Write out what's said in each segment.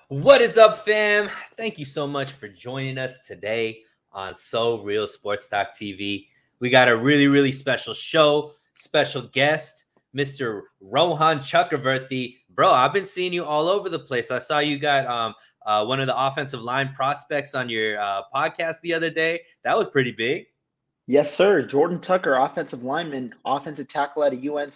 What is up, fam? Thank you so much for joining us today on So Real Sports Talk TV. We got a really special show, special guest, Mr. Rohan Chakravarthi. Bro, I've been seeing you all over the place. I saw you got one of the offensive line prospects on your podcast the other day. That was pretty big. Yes, sir. Jordan Tucker, offensive lineman, offensive tackle out of UNC.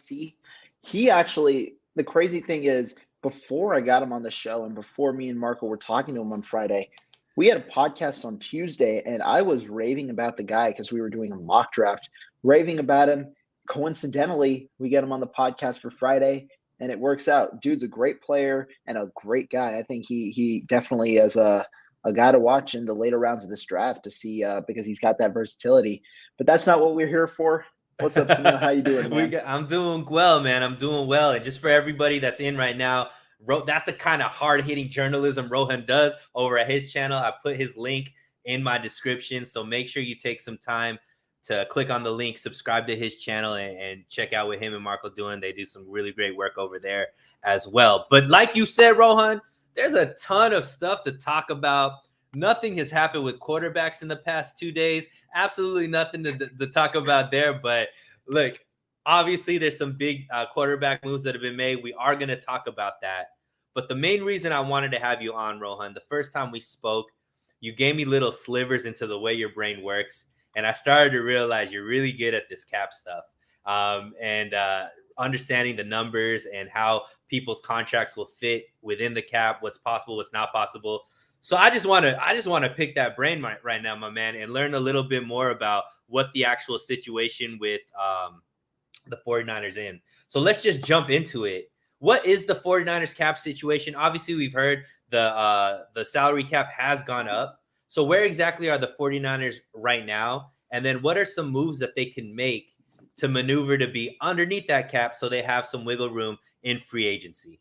The crazy thing is, before I got him on the show and before me and Marco were talking to him on Friday, we had a podcast on Tuesday, and I was raving about the guy because we were doing a mock draft, raving about him. Coincidentally, we get him on the podcast for Friday, and it works out. Dude's a great player and a great guy. I think he definitely is a guy to watch in the later rounds of this draft to see because he's got that versatility. But that's not what we're here for. What's up, Sunil? How you doing, man? I'm doing well, man. I'm doing well. And just for everybody that's in right now, that's the kind of hard-hitting journalism Rohan does over at his channel. I put his link in my description, so make sure you take some time to click on the link, subscribe to his channel, and check out what him and Marco doing. They do some really great work over there as well. But like you said, Rohan, there's a ton of stuff to talk about. Nothing has happened with quarterbacks in the past 2 days. Absolutely nothing to talk about there. But look, obviously there's some big quarterback moves that have been made. We are going to talk about that. But the main reason I wanted to have you on, Rohan, the first time we spoke, you gave me little slivers into the way your brain works. And I started to realize you're really good at this cap stuff and understanding the numbers and how people's contracts will fit within the cap, what's possible, what's not possible. So I just want to pick that brain right now, my man, and learn a little bit more about what the actual situation with the 49ers in. So let's just jump into it. What is the 49ers cap situation? Obviously, we've heard the salary cap has gone up. So where exactly are the 49ers right now? And then what are some moves that they can make to maneuver to be underneath that cap so they have some wiggle room in free agency?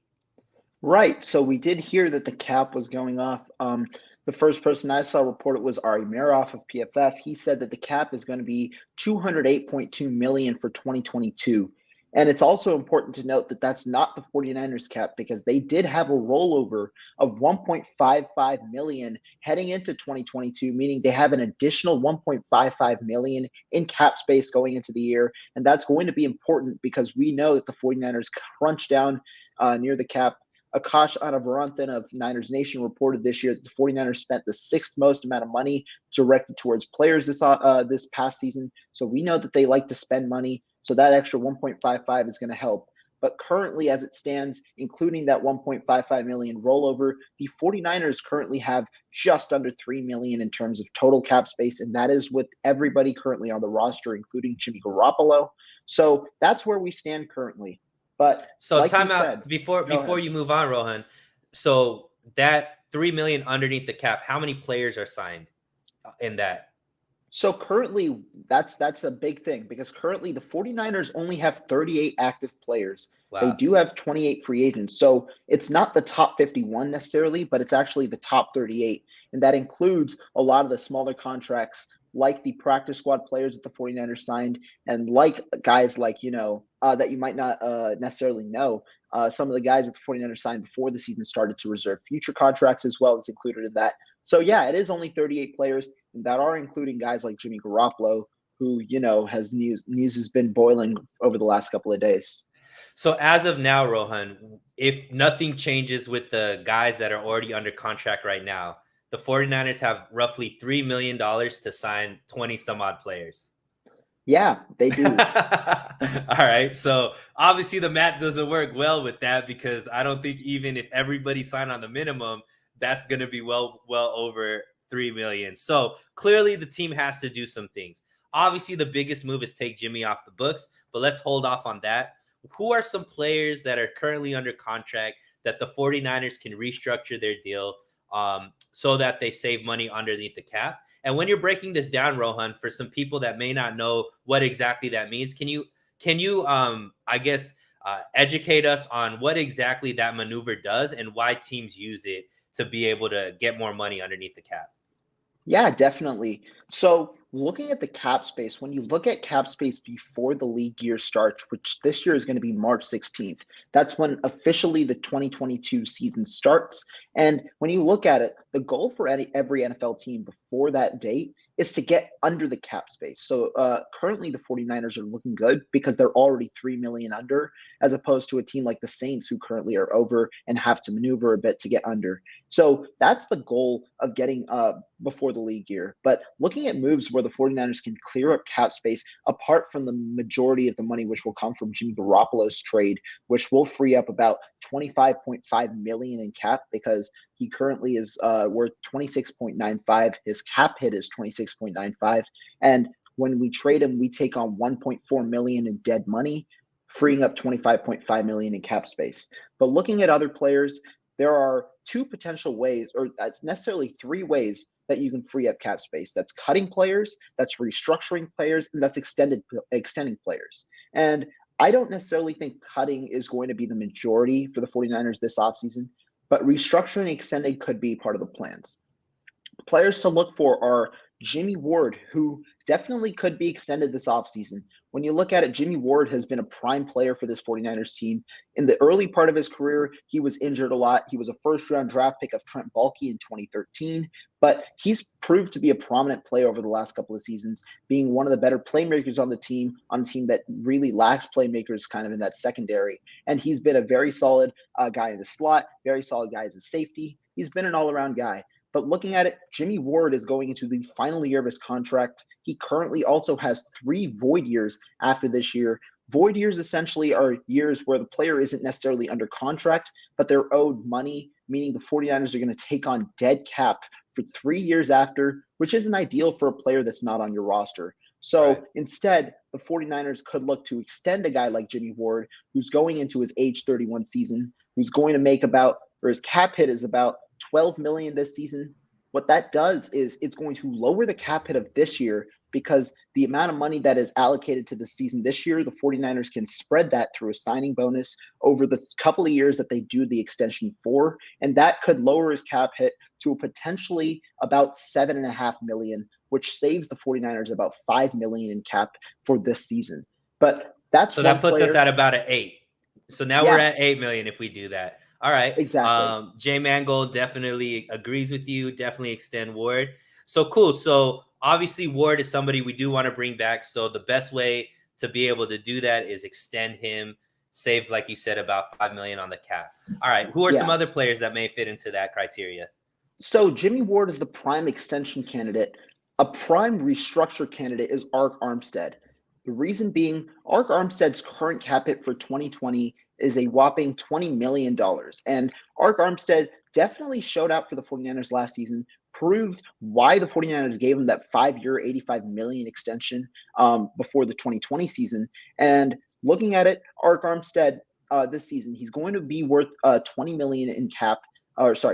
Right. So we did hear that the cap was going off. The first person I saw report it was Ari Meroff of PFF. He said that the cap is going to be $208.2 million for 2022. And it's also important to note that that's not the 49ers cap because they did have a rollover of $1.55 million heading into 2022, meaning they have an additional $1.55 million in cap space going into the year. And that's going to be important because we know that the 49ers crunch down near the cap. Akash Anavarantan of Niners Nation reported this year that the 49ers spent the sixth most amount of money directed towards players this past season. So we know that they like to spend money. So that extra 1.55 is going to help. But currently, as it stands, including that 1.55 million rollover, the 49ers currently have just under 3 million in terms of total cap space. And that is with everybody currently on the roster, including Jimmy Garoppolo. So that's where we stand currently. But so like time you out said, before you move on, Rohan. So that 3 million underneath the cap, how many players are signed in that? So currently, that's a big thing because currently the 49ers only have 38 active players. Wow. They do have 28 free agents. So it's not the top 51 necessarily, but it's actually the top 38. And that includes a lot of the smaller contracts like the practice squad players that the 49ers signed and like guys like, that you might not necessarily know. Some of the guys that the 49ers signed before the season started to reserve future contracts as well as included in that. So, yeah, it is only 38 players that are including guys like Jimmy Garoppolo, who, has news has been boiling over the last couple of days. So as of now, Rohan, if nothing changes with the guys that are already under contract right now, the 49ers have roughly $3 million to sign 20 some odd players. Yeah, they do. All right. So obviously the math doesn't work well with that because I don't think even if everybody signed on the minimum, that's going to be well over 3 million. So clearly the team has to do some things. Obviously the biggest move is take Jimmy off the books, but let's hold off on that. Who are some players that are currently under contract that the 49ers can restructure their deal so that they save money underneath the cap? And when you're breaking this down, Rohan, for some people that may not know what exactly that means, can you educate us on what exactly that maneuver does and why teams use it to be able to get more money underneath the cap? Yeah, definitely. So looking at the cap space, when you look at cap space before the league year starts, which this year is going to be March 16th, that's when officially the 2022 season starts. And when you look at it, the goal for every NFL team before that date is to get under the cap space. So currently the 49ers are looking good because they're already 3 million under, as opposed to a team like the Saints who currently are over and have to maneuver a bit to get under. So that's the goal of getting before the league year. But looking at moves where the 49ers can clear up cap space, apart from the majority of the money, which will come from Jimmy Garoppolo's trade, which will free up about 25.5 million in cap because he currently is worth 26.95. His cap hit is 26.95. And when we trade him, we take on 1.4 million in dead money, freeing up 25.5 million in cap space. But looking at other players, there are two potential ways, or it's necessarily three ways that you can free up cap space. That's cutting players, that's restructuring players, and that's extending players. And I don't necessarily think cutting is going to be the majority for the 49ers this offseason, but restructuring and extending could be part of the plans. Players to look for are Jimmy Ward, who definitely could be extended this offseason. When you look at it, Jimmy Ward has been a prime player for this 49ers team. In the early part of his career, he was injured a lot. He was a first-round draft pick of Trent Baalke in 2013, but he's proved to be a prominent player over the last couple of seasons, being one of the better playmakers on a team that really lacks playmakers kind of in that secondary. And he's been a very solid guy in the slot, very solid guy as a safety. He's been an all-around guy. But looking at it, Jimmy Ward is going into the final year of his contract. He currently also has 3 void years after this year. Void years essentially are years where the player isn't necessarily under contract, but they're owed money, meaning the 49ers are going to take on dead cap for 3 years after, which isn't ideal for a player that's not on your roster. So instead, the 49ers could look to extend a guy like Jimmy Ward, who's going into his age 31 season, who's going to make his cap hit is about 12 million this season. What that does is it's going to lower the cap hit of this year because the amount of money that is allocated to the season this year, the 49ers can spread that through a signing bonus over the couple of years that they do the extension for. And that could lower his cap hit to potentially about 7.5 million, which saves the 49ers about 5 million in cap for this season. But that's so that puts us at about an 8. So now we're at 8 million if we do that. All right. Exactly. Jay Mangold definitely agrees with you. Definitely extend Ward. So cool. So obviously Ward is somebody we do want to bring back. So the best way to be able to do that is extend him, save, like you said, about 5 million on the cap. All right. Who are some other players that may fit into that criteria? So Jimmy Ward is the prime extension candidate. A prime restructure candidate is Armstead. The reason being, Armstead's current cap hit for 2020 is a whopping $20 million. And Armstead definitely showed out for the 49ers last season, proved why the 49ers gave him that 5-year, $85 million extension before the 2020 season. And looking at it, Armstead this season, he's going to be worth $20 million in cap.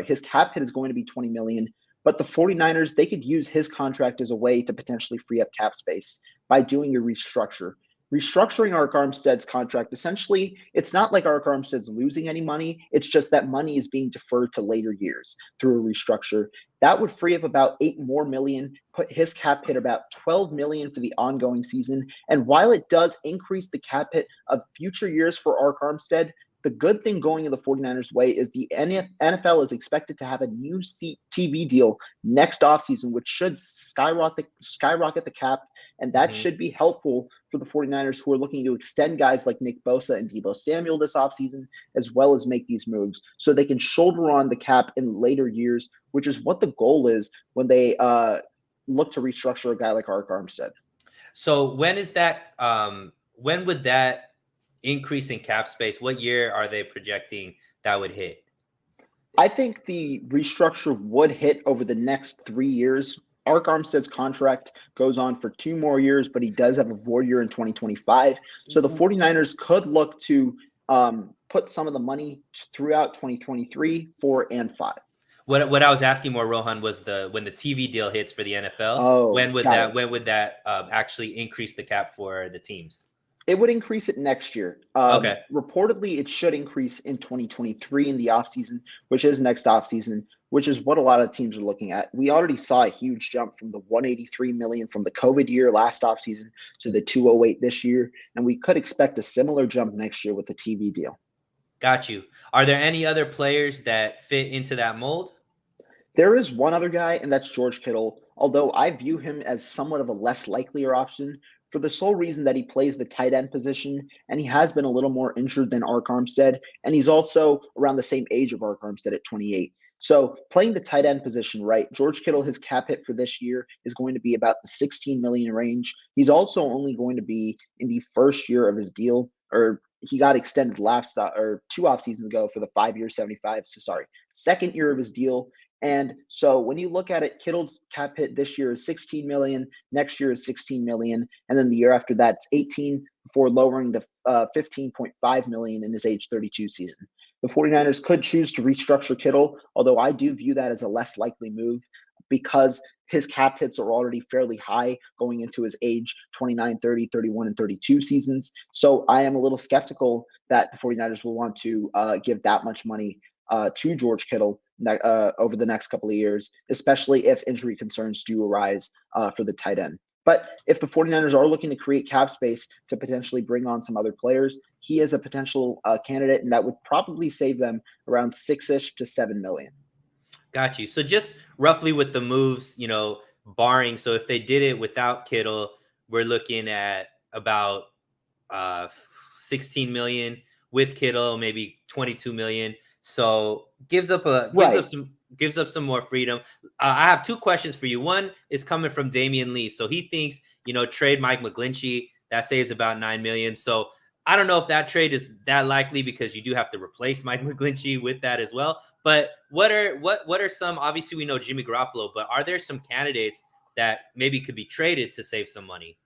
His cap hit is going to be $20 million. But the 49ers, they could use his contract as a way to potentially free up cap space by doing a restructure. Restructuring Armstead's contract, essentially, it's not like Armstead's losing any money. It's just that money is being deferred to later years through a restructure. That would free up about 8 more million, put his cap hit about 12 million for the ongoing season. And while it does increase the cap hit of future years for Armstead, the good thing going in the 49ers' way is the NFL is expected to have a new TV deal next offseason, which should skyrocket the cap. And that should be helpful for the 49ers who are looking to extend guys like Nick Bosa and Deebo Samuel this offseason, as well as make these moves so they can shoulder on the cap in later years, which is what the goal is when they look to restructure a guy like Armstead. So when is that? When would that increase in cap space? What year are they projecting that would hit? I think the restructure would hit over the next 3 years. Armstead's contract goes on for 2 more years, but he does have a void year in 2025. So the 49ers could look to put some of the money throughout 2023, 4, and 5. What I was asking more, Rohan, was when the TV deal hits for the NFL. When would that actually increase the cap for the teams? It would increase it next year. Okay. Reportedly, it should increase in 2023 in the offseason, which is next offseason, which is what a lot of teams are looking at. We already saw a huge jump from the 183 million from the COVID year last offseason to the 208 this year, and we could expect a similar jump next year with the TV deal. Got you. Are there any other players that fit into that mold? There is one other guy, and that's George Kittle, although I view him as somewhat of a less likelier option for the sole reason that he plays the tight end position, and he has been a little more injured than Armstead, and he's also around the same age of Armstead at 28. So playing the tight end position, right? George Kittle, his cap hit for this year is going to be about the 16 million range. He's also only going to be in the first year of his deal, or he got extended last or 2 off seasons ago for the 5-year 75. So sorry, second year of his deal. And so when you look at it, Kittle's cap hit this year is 16 million, next year is 16 million, and then the year after that it's 18 before lowering to 15.5 million in his age 32 season. The 49ers could choose to restructure Kittle, although I do view that as a less likely move because his cap hits are already fairly high going into his age 29, 30, 31, and 32 seasons. So I am a little skeptical that the 49ers will want to give that much money to George Kittle over the next couple of years, especially if injury concerns do arise for the tight end. But if the 49ers are looking to create cap space to potentially bring on some other players, he is a potential candidate, and that would probably save them around 6-ish to 7 million. Got you. So just roughly with the moves, barring, so if they did it without Kittle, we're looking at about 16 million. With Kittle, maybe 22 million. So gives up some more freedom. I have 2 questions for you. One is coming from Damian Lee. So he thinks, trade Mike McGlinchey, that saves about 9 million. So I don't know if that trade is that likely because you do have to replace Mike McGlinchey with that as well. But what are some, obviously we know Jimmy Garoppolo, but are there some candidates that maybe could be traded to save some money?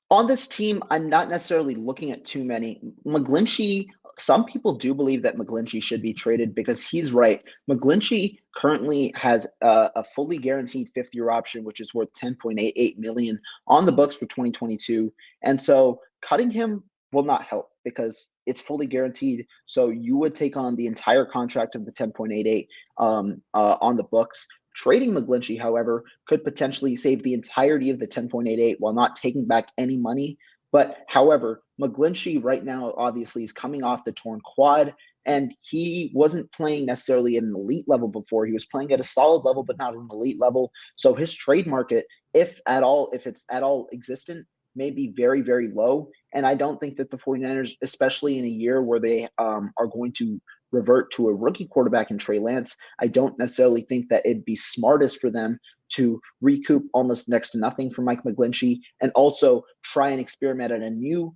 On this team, I'm not necessarily looking at too many. McGlinchey, some people do believe that McGlinchey should be traded because he's right. McGlinchey currently has a fully guaranteed 5th-year option, which is worth 10.88 million on the books for 2022. And so cutting him will not help because it's fully guaranteed. So you would take on the entire contract of the 10.88 on the books. Trading McGlinchey, however, could potentially save the entirety of the 10.88 while not taking back any money. But however, McGlinchey right now obviously is coming off the torn quad, and he wasn't playing necessarily at an elite level before. He was playing at a solid level, but not an elite level. So his trade market, if it's at all existent, may be very, very low. And I don't think that the 49ers, especially in a year where they are going to revert to a rookie quarterback in Trey Lance, I don't necessarily think that it'd be smartest for them to recoup almost next to nothing from Mike McGlinchey and also try and experiment at a new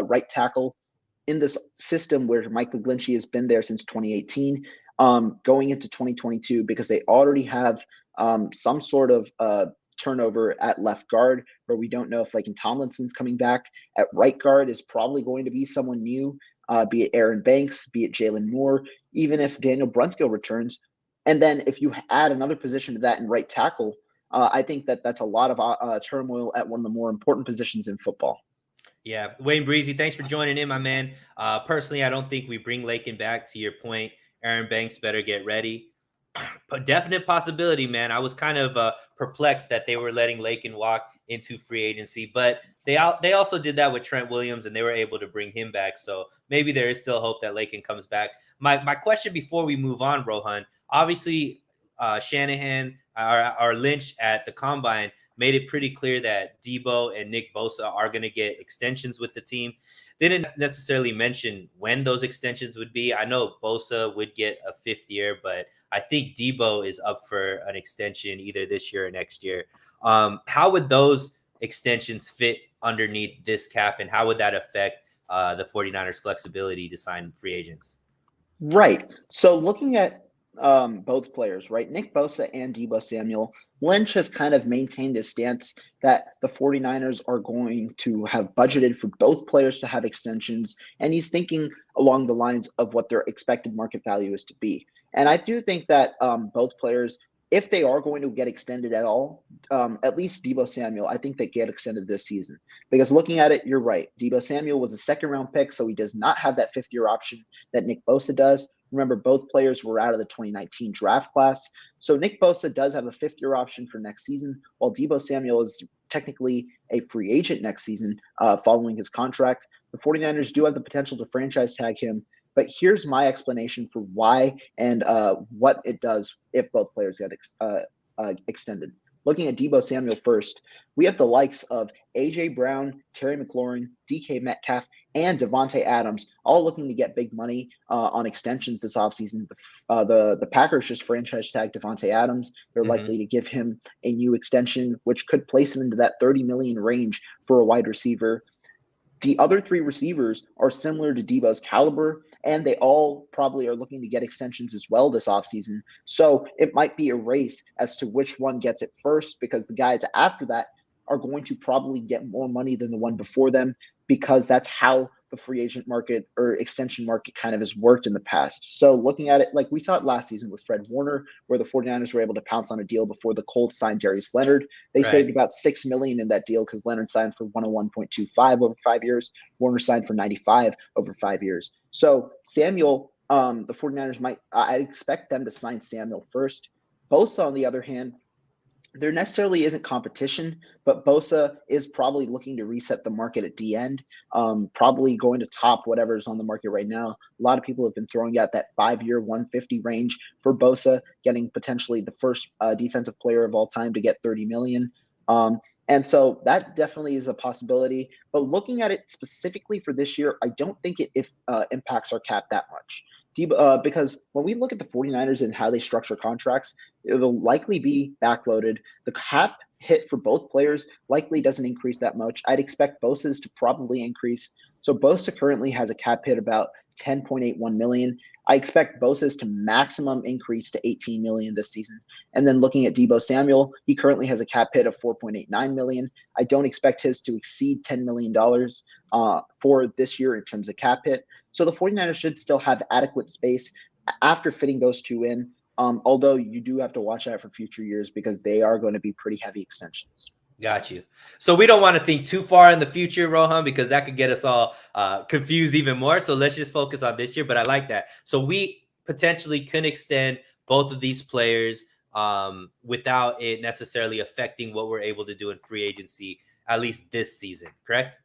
right tackle in this system where Mike McGlinchey has been there since 2018, going into 2022, because they already have some sort of turnover at left guard where we don't know if like Tomlinson's coming back. At right guard is probably going to be someone new, be it Aaron Banks, be it Jalen Moore, even if Daniel Brunskill returns. And then if you add another position to that in right tackle, I think that's a lot of turmoil at one of the more important positions in football. Yeah, Wayne Breezy, thanks for joining in, my man. Personally, I don't think we bring Lakin back. To your point, Aaron Banks better get ready. But definite possibility, man. I was kind of perplexed that they were letting Lakin walk into free agency, but they also did that with Trent Williams, and they were able to bring him back. So maybe there is still hope that Lakin comes back. My question before we move on, Rohan, obviously Shanahan or Lynch at the Combine made it pretty clear that Debo and Nick Bosa are going to get extensions with the team. They didn't necessarily mention when those extensions would be. I know Bosa would get a 5th year, but I think Debo is up for an extension either this year or next year. How would those extensions fit underneath this cap, and how would that affect the 49ers' flexibility to sign free agents? Right. So looking at both players, right, Nick Bosa and Debo Samuel, Lynch has kind of maintained his stance that the 49ers are going to have budgeted for both players to have extensions, and he's thinking along the lines of what their expected market value is to be. And I do think that both players if they are going to get extended at all, at least Deebo Samuel, I think they get extended this season. Because looking at it, you're right. Deebo Samuel was a second-round pick, so he does not have that fifth-year option that Nick Bosa does. Remember, both players were out of the 2019 draft class. So Nick Bosa does have a fifth-year option for next season, while Deebo Samuel is technically a free agent next season following his contract. The 49ers do have the potential to franchise tag him. But here's my explanation for why and what it does if both players get extended. Looking at Deebo Samuel first, we have the likes of A.J. Brown, Terry McLaurin, DK Metcalf, and Devontae Adams all looking to get big money on extensions this offseason. The Packers just franchise tagged Devontae Adams. They're likely to give him a new extension, which could place him into that $30 million range for a wide receiver. The other three receivers are similar to Deebo's caliber, and they all probably are looking to get extensions as well this offseason. So it might be a race as to which one gets it first, because the guys after that are going to probably get more money than the one before them, because that's how the free agent market or extension market kind of has worked in the past. So looking at it, like we saw it last season with Fred Warner, where the 49ers were able to pounce on a deal before the Colts signed Darius Leonard. They saved about $6 million in that deal because Leonard signed for 101.25 over 5 years. Warner signed for 95 over 5 years. So Samuel, the 49ers I expect them to sign Samuel first. Bosa, on the other hand, there necessarily isn't competition, but Bosa is probably looking to reset the market at the end, probably going to top whatever's on the market right now. A lot of people have been throwing out that 5-year 150 range for Bosa, getting potentially the first defensive player of all time to get $30 million. And so that definitely is a possibility. But looking at it specifically for this year, I don't think it impacts our cap that much. Because when we look at the 49ers and how they structure contracts, it will likely be backloaded. The cap hit for both players likely doesn't increase that much. I'd expect Bosa's to probably increase. So Bosa currently has a cap hit about $10.81 million. I expect Bosa's to maximum increase to $18 million this season. And then looking at Deebo Samuel, he currently has a cap hit of $4.89 million. I don't expect his to exceed $10 million for this year in terms of cap hit. So the 49ers should still have adequate space after fitting those two in, although you do have to watch out for future years because they are going to be pretty heavy extensions. Got you. So we don't want to think too far in the future, Rohan, because that could get us all confused even more. So let's just focus on this year. But I like that. So we potentially can extend both of these players without it necessarily affecting what we're able to do in free agency, at least this season, correct?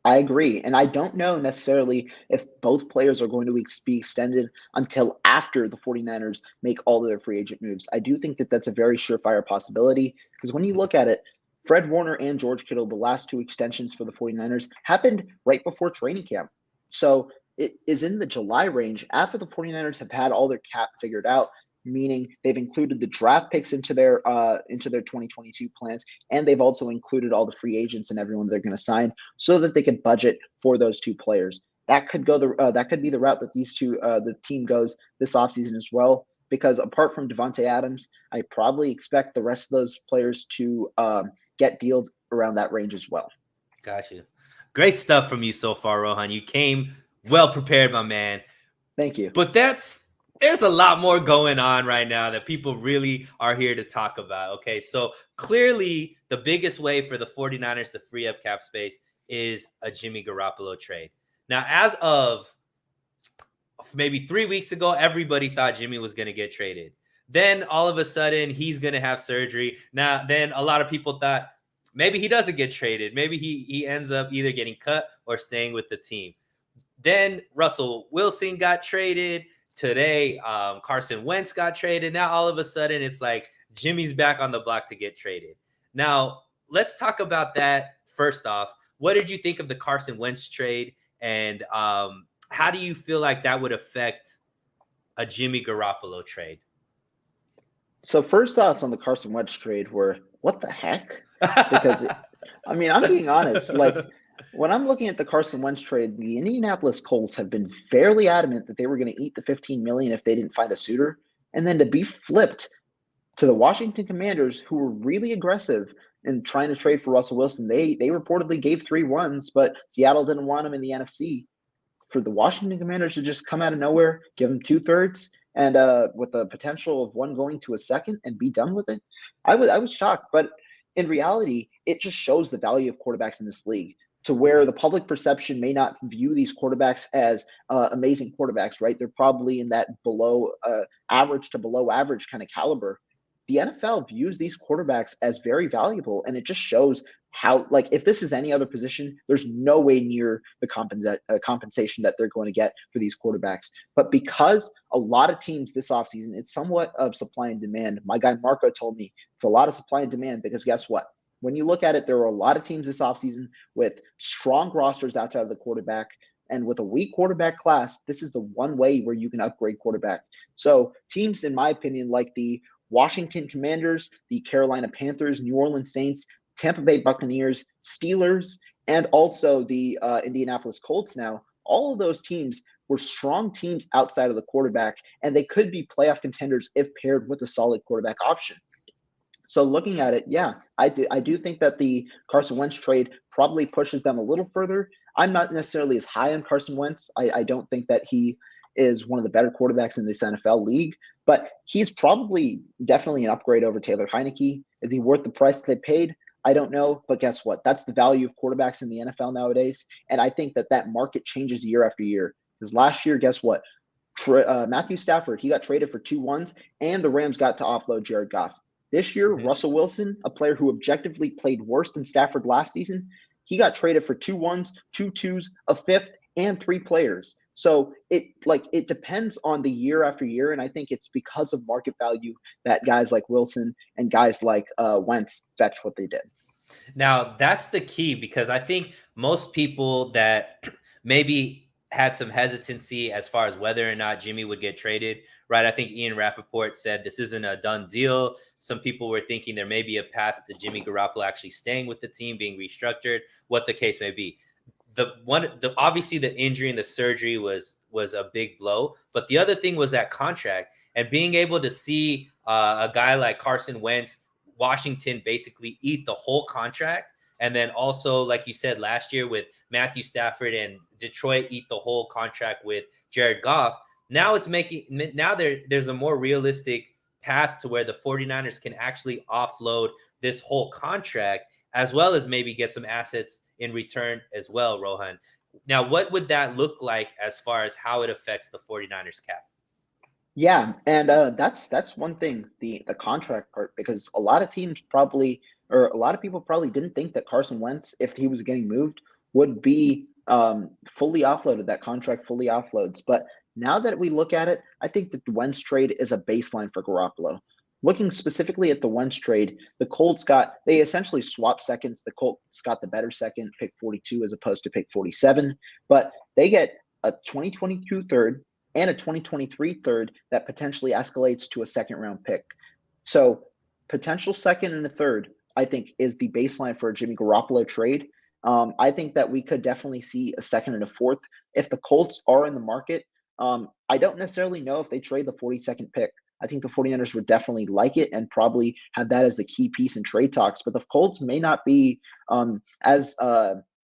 I agree. And I don't know necessarily if both players are going to be extended until after the 49ers make all of their free agent moves. I do think that that's a very surefire possibility because when you look at it, Fred Warner and George Kittle, the last two extensions for the 49ers, happened right before training camp. So it is in the July range after the 49ers have had all their cap figured out, meaning they've included the draft picks into their 2022 plans, and they've also included all the free agents and everyone they're going to sign so that they can budget for those two players. That could be the route that the team goes this offseason as well. Because apart from Devontae Adams, I probably expect the rest of those players to get deals around that range as well. Gotcha. Great stuff from you so far, Rohan. You came well prepared, my man. Thank you. But there's a lot more going on right now that people really are here to talk about. Okay, so clearly the biggest way for the 49ers to free up cap space is a Jimmy Garoppolo trade. Now, as of maybe 3 weeks ago, everybody thought Jimmy was going to get traded. Then all of a sudden, he's going to have surgery. Now, then a lot of people thought maybe he doesn't get traded. Maybe he ends up either getting cut or staying with the team. Then Russell Wilson got traded. Today, Carson Wentz got traded. Now, all of a sudden, it's like Jimmy's back on the block to get traded. Now, let's talk about that first off. What did you think of the Carson Wentz trade? And how do you feel like that would affect a Jimmy Garoppolo trade? So first thoughts on the Carson Wentz trade were, what the heck? Because, I'm being honest. Like, when I'm looking at the Carson Wentz trade, the Indianapolis Colts have been fairly adamant that they were going to eat the $15 million if they didn't find a suitor. And then to be flipped to the Washington Commanders, who were really aggressive in trying to trade for Russell Wilson. They reportedly gave 3 ones, but Seattle didn't want him in the NFC. For the Washington Commanders to just come out of nowhere, give him 2/3, and with the potential of one going to a second and be done with it. I was shocked, but in reality, it just shows the value of quarterbacks in this league, to where the public perception may not view these quarterbacks as amazing quarterbacks, right? They're probably in that below average to below average kind of caliber. The NFL views these quarterbacks as very valuable, and it just shows how, like, if this is any other position, there's no way near the compensation that they're going to get for these quarterbacks. But because a lot of teams this offseason, it's somewhat of supply and demand. My guy Marco told me it's a lot of supply and demand, because guess what? When you look at it, there are a lot of teams this offseason with strong rosters outside of the quarterback. And with a weak quarterback class, this is the one way where you can upgrade quarterback. So teams, in my opinion, like the Washington Commanders, the Carolina Panthers, New Orleans Saints, Tampa Bay Buccaneers, Steelers, and also the Indianapolis Colts now, all of those teams were strong teams outside of the quarterback, and they could be playoff contenders if paired with a solid quarterback option. So looking at it, yeah, I do think that the Carson Wentz trade probably pushes them a little further. I'm not necessarily as high on Carson Wentz. I don't think that he is one of the better quarterbacks in this NFL league, but he's probably definitely an upgrade over Taylor Heineke. Is he worth the price they paid? I don't know, but guess what? That's the value of quarterbacks in the NFL nowadays, and I think that market changes year after year. Because last year, guess what? Matthew Stafford, he got traded for 2-1s, and the Rams got to offload Jared Goff. This year, Russell Wilson, a player who objectively played worse than Stafford last season, he got traded for 2-1s, 2-2s, a fifth, and 3 players. So it depends on the year after year, and I think it's because of market value that guys like Wilson and guys like Wentz fetch what they did. Now, that's the key, because I think most people that maybe had some hesitancy as far as whether or not Jimmy would get traded, right? I think Ian Rappaport said this isn't a done deal. Some people were thinking there may be a path to Jimmy Garoppolo actually staying with the team, being restructured, what the case may be. Obviously the injury and the surgery was a big blow, but the other thing was that contract, and being able to see a guy like Carson Wentz, Washington basically eat the whole contract. And then also, like you said, last year with Matthew Stafford and Detroit eat the whole contract with Jared Goff. Now there's a more realistic path to where the 49ers can actually offload this whole contract, as well as maybe get some assets in return as well, Rohan. Now, what would that look like as far as how it affects the 49ers cap? Yeah, and that's one thing, the contract part, because a lot of teams probably, or a lot of people probably didn't think that Carson Wentz, if he was getting moved, would be fully offloaded, that contract fully offloads. But now that we look at it, I think that the Wentz trade is a baseline for Garoppolo. Looking specifically at the Wentz trade, the Colts they essentially swapped seconds. The Colts got the better second, pick 42 as opposed to pick 47, but they get a 2022 third and a 2023 third that potentially escalates to a second round pick. So potential second and a third, I think, is the baseline for a Jimmy Garoppolo trade. I think that we could definitely see a second and a fourth if the Colts are in the market. I don't necessarily know if they trade the 42nd pick. I think the 49ers would definitely like it and probably have that as the key piece in trade talks. But the Colts may not be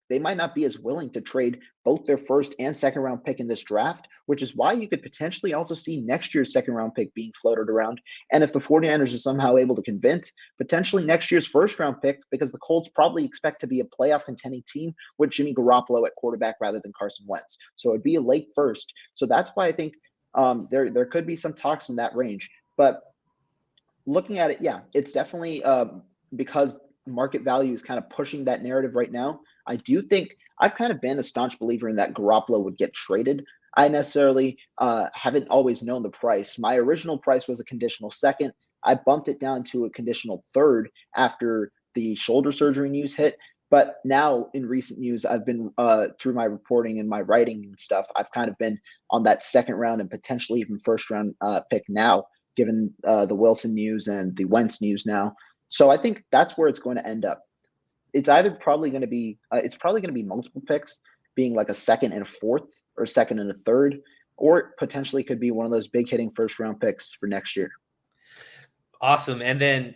they might not be as willing to trade both their first and second round pick in this draft, which is why you could potentially also see next year's second round pick being floated around. And if the 49ers are somehow able to convince, potentially next year's first round pick, because the Colts probably expect to be a playoff contending team with Jimmy Garoppolo at quarterback rather than Carson Wentz. So it'd be a late first. So that's why I think there could be some talks in that range. But looking at it, yeah, it's definitely because market value is kind of pushing that narrative right now. I do think I've kind of been a staunch believer in that Garoppolo would get traded. I necessarily haven't always known the price. My original price was a conditional second. I bumped it down to a conditional third after the shoulder surgery news hit. But now in recent news, I've been through my reporting and my writing and stuff, I've kind of been on that second round and potentially even first round pick now, given the Wilson news and the Wentz news now. So I think that's where it's going to end up. It's either probably going to be multiple picks, being like a second and a fourth or a second and a third, or it potentially could be one of those big hitting first round picks for next year. Awesome. And then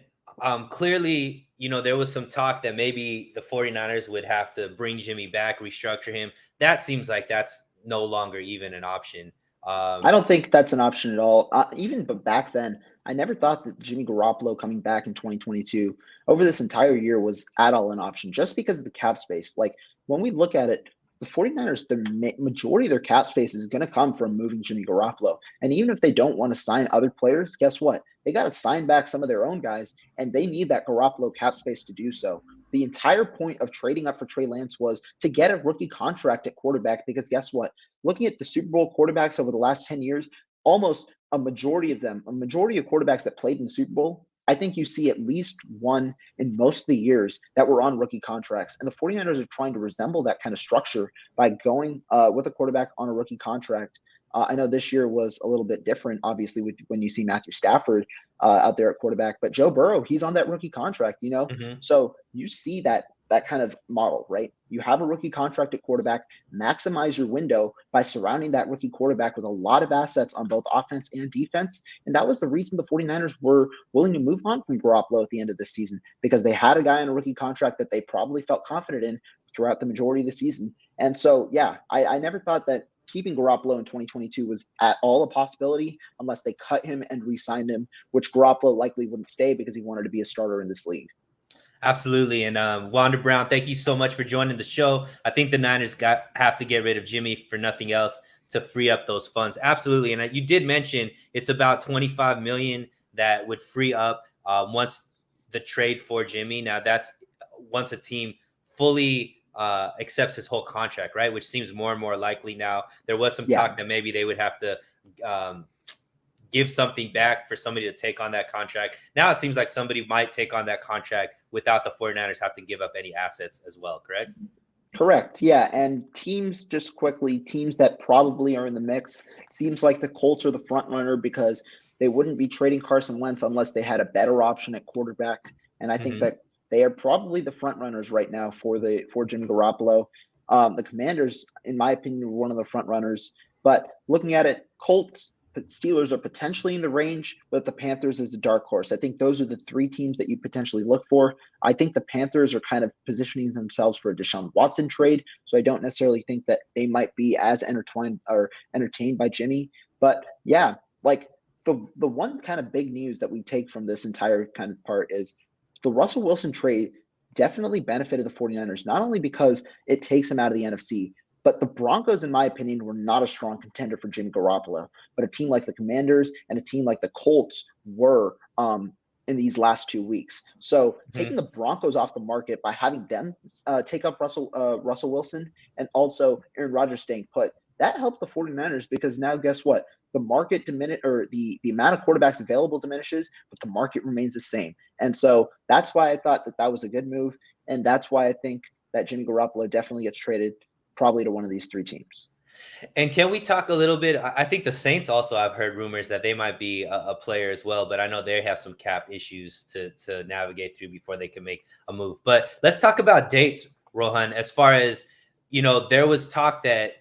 clearly, there was some talk that maybe the 49ers would have to bring Jimmy back, restructure him. That seems like that's no longer even an option. I don't think that's an option at all. But back then, I never thought that Jimmy Garoppolo coming back in 2022 over this entire year was at all an option just because of the cap space. Like when we look at it, the 49ers, the majority of their cap space is going to come from moving Jimmy Garoppolo. And even if they don't want to sign other players, guess what? They got to sign back some of their own guys, and they need that Garoppolo cap space to do so. The entire point of trading up for Trey Lance was to get a rookie contract at quarterback because guess what? Looking at the Super Bowl quarterbacks over the last 10 years, almost a majority of quarterbacks that played in the Super Bowl, I think you see at least one in most of the years that were on rookie contracts. And the 49ers are trying to resemble that kind of structure by going with a quarterback on a rookie contract. I know this year was a little bit different, obviously, when you see Matthew Stafford out there at quarterback. But Joe Burrow, he's on that rookie contract, So you see that kind of model, right? You have a rookie contract at quarterback, maximize your window by surrounding that rookie quarterback with a lot of assets on both offense and defense. And that was the reason the 49ers were willing to move on from Garoppolo at the end of this season, because they had a guy on a rookie contract that they probably felt confident in throughout the majority of the season. And so, yeah, I never thought that keeping Garoppolo in 2022 was at all a possibility unless they cut him and re-signed him, which Garoppolo likely wouldn't stay because he wanted to be a starter in this league. Absolutely. And Wanda Brown, thank you so much for joining the show. I think the Niners have to get rid of Jimmy for nothing else to free up those funds. Absolutely. And you did mention it's about $25 million that would free up once the trade for Jimmy. Now that's once a team fully accepts his whole contract, right? Which seems more and more likely now. There was some talk that maybe they would have to give something back for somebody to take on that contract. Now it seems like somebody might take on that contract without the 49ers have to give up any assets as well, correct? Correct. Yeah. And teams that probably are in the mix, seems like the Colts are the front runner because they wouldn't be trading Carson Wentz unless they had a better option at quarterback. And I think that they are probably the front runners right now for Jimmy Garoppolo. The Commanders, in my opinion, were one of the front runners. But looking at it, Colts, Steelers are potentially in the range, but the Panthers is a dark horse. I think those are the three teams that you potentially look for. I think the Panthers are kind of positioning themselves for a Deshaun Watson trade, so I don't necessarily think that they might be as entertained by Jimmy. But yeah, like the one kind of big news that we take from this entire kind of part is the Russell Wilson trade definitely benefited the 49ers, not only because it takes him out of the NFC, but the Broncos, in my opinion, were not a strong contender for Jimmy Garoppolo. But a team like the Commanders and a team like the Colts were in these last 2 weeks. So taking the Broncos off the market by having them take up Russell Wilson and also Aaron Rodgers staying put, that helped the 49ers because now guess what? The market the amount of quarterbacks available diminishes, but the market remains the same. And so that's why I thought that was a good move. And that's why I think that Jimmy Garoppolo definitely gets traded probably to one of these three teams. And can we talk a little bit? I think the Saints also, I've heard rumors that they might be a player as well, but I know they have some cap issues to navigate through before they can make a move. But let's talk about dates, Rohan. As far as, there was talk that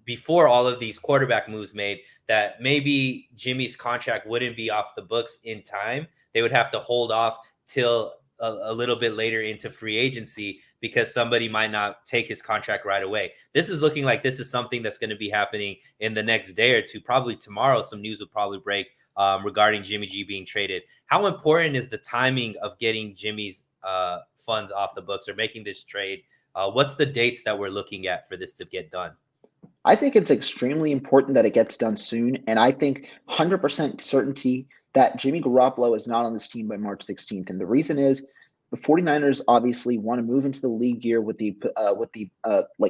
before all of these quarterback moves made, that maybe Jimmy's contract wouldn't be off the books in time. They would have to hold off till a little bit later into free agency because somebody might not take his contract right away. This is looking like this is something that's going to be happening in the next day or two. Probably tomorrow, some news will probably break regarding Jimmy G being traded. How important is the timing of getting Jimmy's funds off the books or making this trade? What's the dates that we're looking at for this to get done? I think it's extremely important that it gets done soon. And I think 100% certainty that Jimmy Garoppolo is not on this team by March 16th. And the reason is the 49ers obviously want to move into the league year with the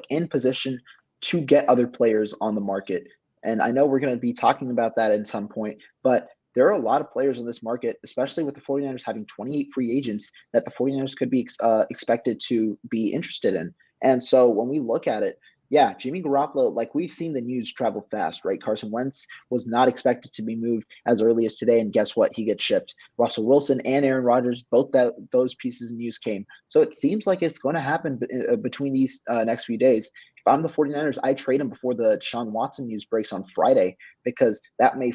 in position to get other players on the market. And I know we're going to be talking about that at some point, but there are a lot of players in this market, especially with the 49ers having 28 free agents that the 49ers could be expected to be interested in. And so when we look at it, yeah, Jimmy Garoppolo, like we've seen the news travel fast, right? Carson Wentz was not expected to be moved as early as today, and guess what? He gets shipped. Russell Wilson and Aaron Rodgers, both those pieces of news came. So it seems like it's going to happen between these next few days. If I'm the 49ers, I trade him before the Deshaun Watson news breaks on Friday because that may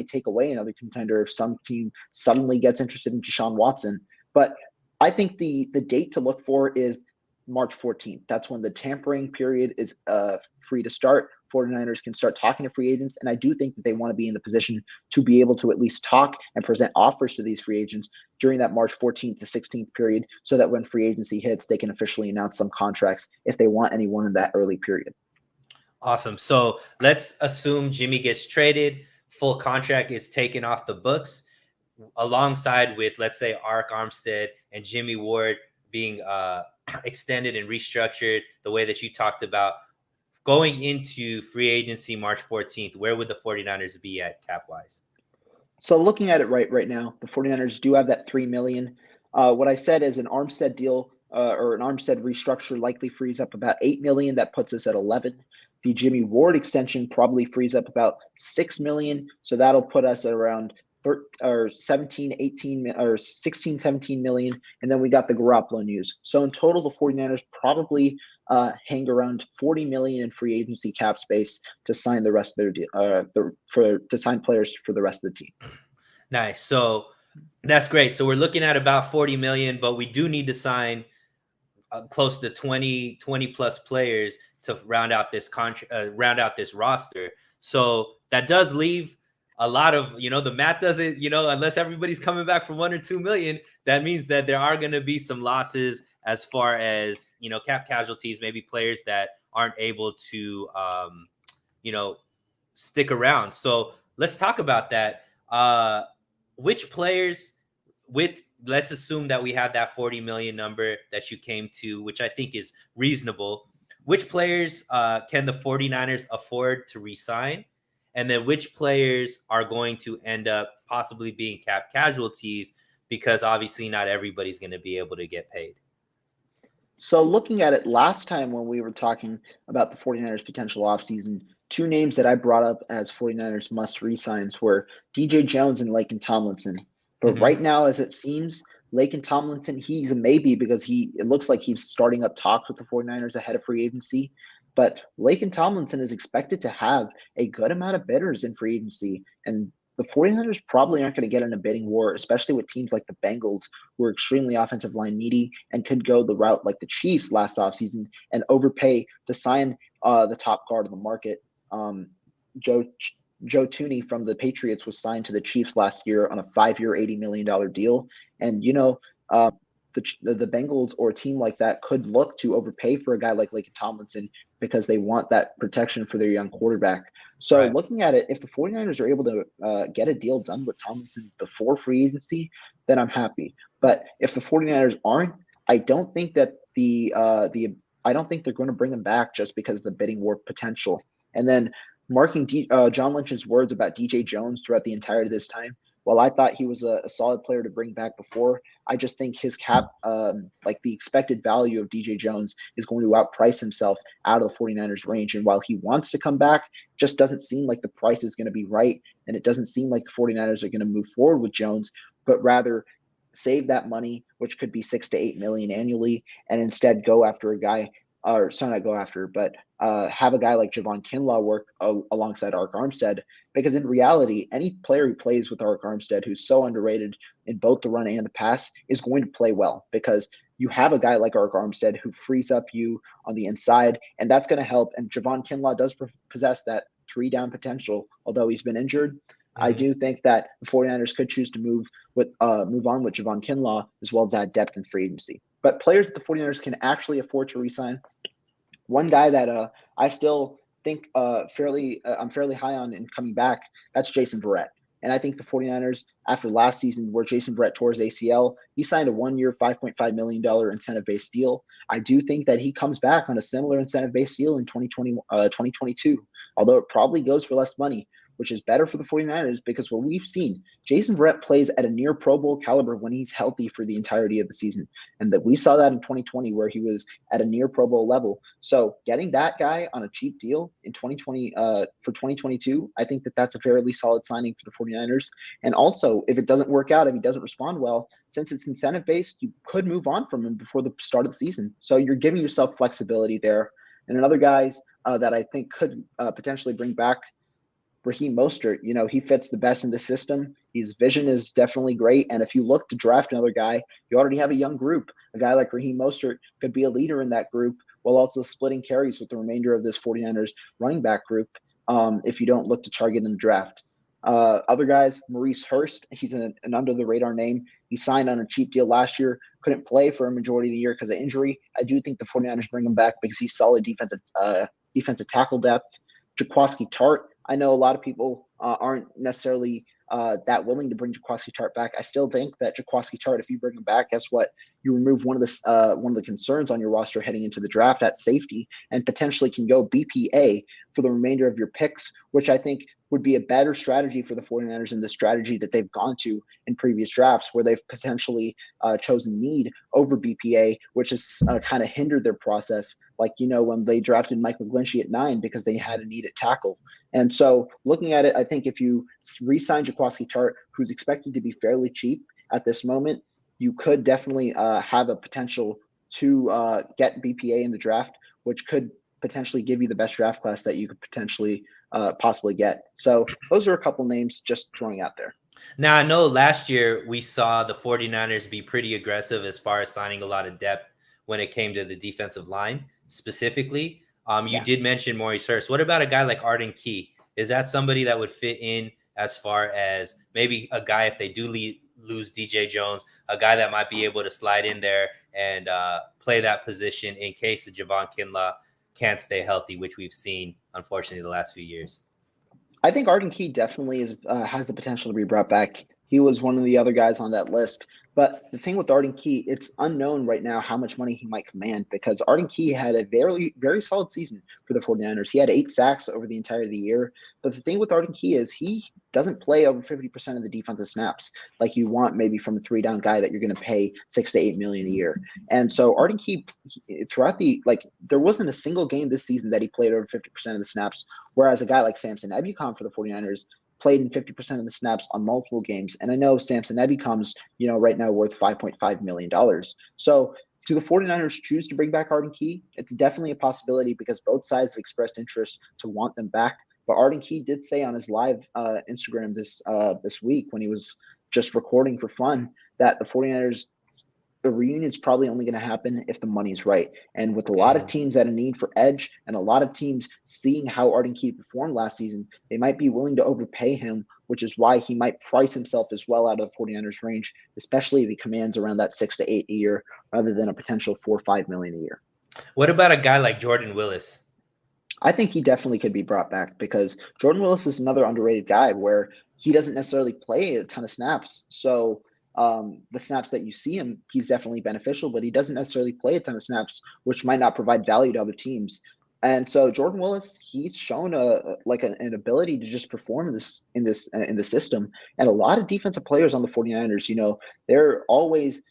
take away another contender if some team suddenly gets interested in Deshaun Watson. But I think the date to look for is March 14th. That's when the tampering period is free to start. the 49ers can start talking to free agents. And I do think that they want to be in the position to be able to at least talk and present offers to these free agents during that March 14th to 16th period, so that when free agency hits, they can officially announce some contracts if they want anyone in that early period. Awesome. So let's assume Jimmy gets traded, full contract is taken off the books, alongside with, let's say, Armstead and Jimmy Ward being extended and restructured the way that you talked about. Going into free agency March 14th, where would the 49ers be at cap-wise? So looking at it right now, the 49ers do have that $3 million. What I said is an Armstead deal or an Armstead restructure likely frees up about $8 million. That puts us at 11. The Jimmy Ward extension probably frees up about $6 million. So that'll put us at around 17 million. And then we got the Garoppolo news. So in total, the 49ers probably hang around 40 million in free agency cap space to sign the rest of their deal, to sign players for the rest of the team. Nice. So that's great. So we're looking at about 40 million, but we do need to sign close to 20 plus players to round out this roster. So that does leave a lot of, the math doesn't, unless everybody's coming back for 1 or 2 million, that means that there are going to be some losses as far as, cap casualties, maybe players that aren't able to, stick around. So let's talk about that. Which players let's assume that we have that 40 million number that you came to, which I think is reasonable. Which players can the 49ers afford to re-sign? And then which players are going to end up possibly being cap casualties, because obviously not everybody's going to be able to get paid. So looking at it last time when we were talking about the 49ers potential offseason, two names that I brought up as 49ers must re-signs were DJ Jones and Laken Tomlinson. But right now, as it seems, Laken Tomlinson, he's a maybe because it looks like he's starting up talks with the 49ers ahead of free agency. But Laken Tomlinson is expected to have a good amount of bidders in free agency. And the 49ers probably aren't going to get in a bidding war, especially with teams like the Bengals, who are extremely offensive line needy and could go the route like the Chiefs last offseason and overpay to sign the top guard of the market. Joe Thuney from the Patriots was signed to the Chiefs last year on a 5-year, $80 million deal. And, the Bengals or a team like that could look to overpay for a guy like Laken Tomlinson because they want that protection for their young quarterback. So Looking at it, if the 49ers are able to get a deal done with Tomlinson before free agency, then I'm happy. But if the 49ers aren't, I don't think that I don't think they're going to bring him back just because of the bidding war potential. And then marking John Lynch's words about DJ Jones throughout the entirety of this time, while I thought he was a solid player to bring back before, I just think his cap, like the expected value of DJ Jones, is going to outprice himself out of the 49ers range. And while he wants to come back, just doesn't seem like the price is going to be right. And it doesn't seem like the 49ers are going to move forward with Jones, but rather save that money, which could be 6 to 8 million annually, and instead go after a guy, or sorry, not go after, but have a guy like Jawan Kinlaw work alongside Armstead, because in reality, any player who plays with Armstead, who's so underrated in both the run and the pass, is going to play well, because you have a guy like Armstead who frees up you on the inside, and that's going to help. And Jawan Kinlaw does possess that 3-down potential, although he's been injured. I do think that the 49ers could choose to move on with Jawan Kinlaw, as well as add depth in free agency. But players that the 49ers can actually afford to re-sign, one guy that I still think I'm fairly high on in coming back, that's Jason Verret. And I think the 49ers, after last season where Jason Verret tore his ACL, he signed a 1-year, $5.5 million incentive-based deal. I do think that he comes back on a similar incentive-based deal in 2022, although it probably goes for less money, which is better for the 49ers, because what we've seen, Jason Verret plays at a near Pro Bowl caliber when he's healthy for the entirety of the season. And that we saw that in 2020 where he was at a near Pro Bowl level. So getting that guy on a cheap deal in 2020 for 2022, I think that that's a fairly solid signing for the 49ers. And also, if it doesn't work out, if he doesn't respond well, since it's incentive-based, you could move on from him before the start of the season. So you're giving yourself flexibility there. And another guys that I think could potentially bring back, Raheem Mostert. He fits the best in the system. His vision is definitely great. And if you look to draft another guy, you already have a young group. A guy like Raheem Mostert could be a leader in that group while also splitting carries with the remainder of this 49ers running back group if you don't look to target in the draft. Other guys, Maurice Hurst, he's an under-the-radar name. He signed on a cheap deal last year, couldn't play for a majority of the year because of injury. I do think the 49ers bring him back because he's solid defensive tackle depth. Jaquiski Tart, I know a lot of people aren't necessarily that willing to bring Jaquiski Tart back. I still think that Jaquiski Tart, if you bring him back, guess what? You remove one of the concerns on your roster heading into the draft at safety, and potentially can go BPA for the remainder of your picks, which I think would be a better strategy for the 49ers than the strategy that they've gone to in previous drafts, where they've potentially chosen need over BPA, which has kind of hindered their process. Like, when they drafted Mike McGlinchey at 9 because they had a need at tackle. And so looking at it, I think if you re-sign Jaquiski Tart, who's expected to be fairly cheap at this moment, you could definitely have a potential to get BPA in the draft, which could potentially give you the best draft class that you could potentially possibly get. So those are a couple names just throwing out there. Now, I know last year we saw the 49ers be pretty aggressive as far as signing a lot of depth when it came to the defensive line specifically. You did mention Maurice Hurst. What about a guy like Arden Key? Is that somebody that would fit in as far as maybe a guy, if they do lose DJ Jones, a guy that might be able to slide in there and play that position in case the Javon Kinlaw can't stay healthy, which we've seen, unfortunately, the last few years? I think Arden Key definitely has the potential to be brought back. He was one of the other guys on that list. But the thing with Arden Key, it's unknown right now how much money he might command, because Arden Key had a very, very solid season for the 49ers. He had 8 sacks over the entire year. But the thing with Arden Key is he doesn't play over 50% of the defensive snaps like you want maybe from a 3-down guy that you're going to pay $6 to $8 million a year. And so Arden Key, throughout there wasn't a single game this season that he played over 50% of the snaps, whereas a guy like Samson Ebukam for the 49ers played in 50% of the snaps on multiple games. And I know Samson Ebukam's, right now worth $5.5 million. So do the 49ers choose to bring back Arden Key? It's definitely a possibility because both sides have expressed interest to want them back. But Arden Key did say on his live Instagram this week, when he was just recording for fun, that the 49ers, the reunion is probably only going to happen if the money's right. And with a lot of teams at a need for edge and a lot of teams seeing how Arden Key performed last season, they might be willing to overpay him, which is why he might price himself as well out of the 49ers range, especially if he commands around that 6 to 8 a year rather than a potential $4 or $5 million a year. What about a guy like Jordan Willis? I think he definitely could be brought back because Jordan Willis is another underrated guy where he doesn't necessarily play a ton of snaps. So the snaps that you see him, he's definitely beneficial, but he doesn't necessarily play a ton of snaps, which might not provide value to other teams. And so Jordan Willis, he's shown an ability to just perform in the system. And a lot of defensive players on the 49ers, they're always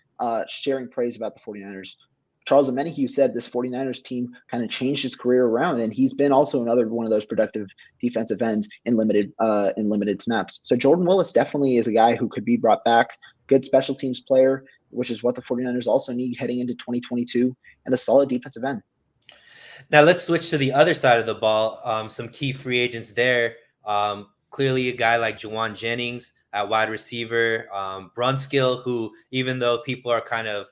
sharing praise about the 49ers. Charles Omenihu said this 49ers team kind of changed his career around, and he's been also another one of those productive defensive ends in limited snaps. So Jordan Willis definitely is a guy who could be brought back. Good special teams player, which is what the 49ers also need heading into 2022, and a solid defensive end. Now let's switch to the other side of the ball. Some key free agents there. Clearly a guy like Jawan Jennings at wide receiver. Brunskill, who even though people are kind of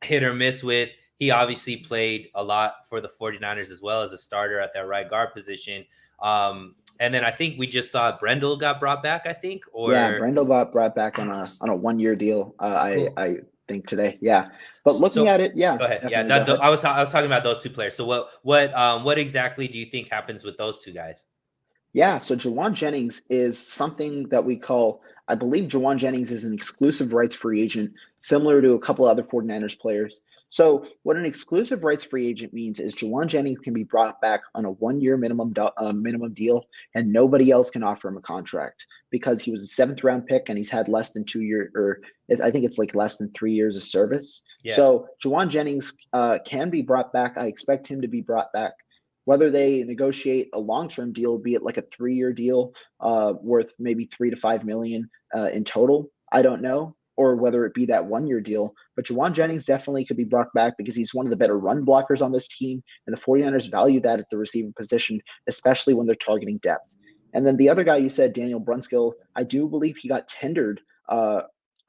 hit or miss with, he obviously played a lot for the 49ers as well as a starter at that right guard position. And then I think we just saw Brendel got brought back, I think. Brendel got brought back on a 1-year deal, cool. I think today. Yeah. But looking at it, yeah. Go ahead. Yeah, I was talking about those two players. So what exactly do you think happens with those two guys? Yeah, so Jawan Jennings is something that we call, I believe Jawan Jennings is an exclusive rights free agent, similar to a couple other 49ers players. So what an exclusive rights free agent means is Jawan Jennings can be brought back on a 1-year minimum deal, and nobody else can offer him a contract because he was a 7th round pick and he's had less than 2 years, or I think it's like less than 3 years of service. Yeah. So Jawan Jennings can be brought back. I expect him to be brought back. Whether they negotiate a long-term deal, be it like a 3-year deal worth maybe $3 to $5 million in total, I don't know, or whether it be that 1-year deal. But Jawan Jennings definitely could be brought back because he's one of the better run blockers on this team, and the 49ers value that at the receiver position, especially when they're targeting depth. And then the other guy you said, Daniel Brunskill, I do believe he got tendered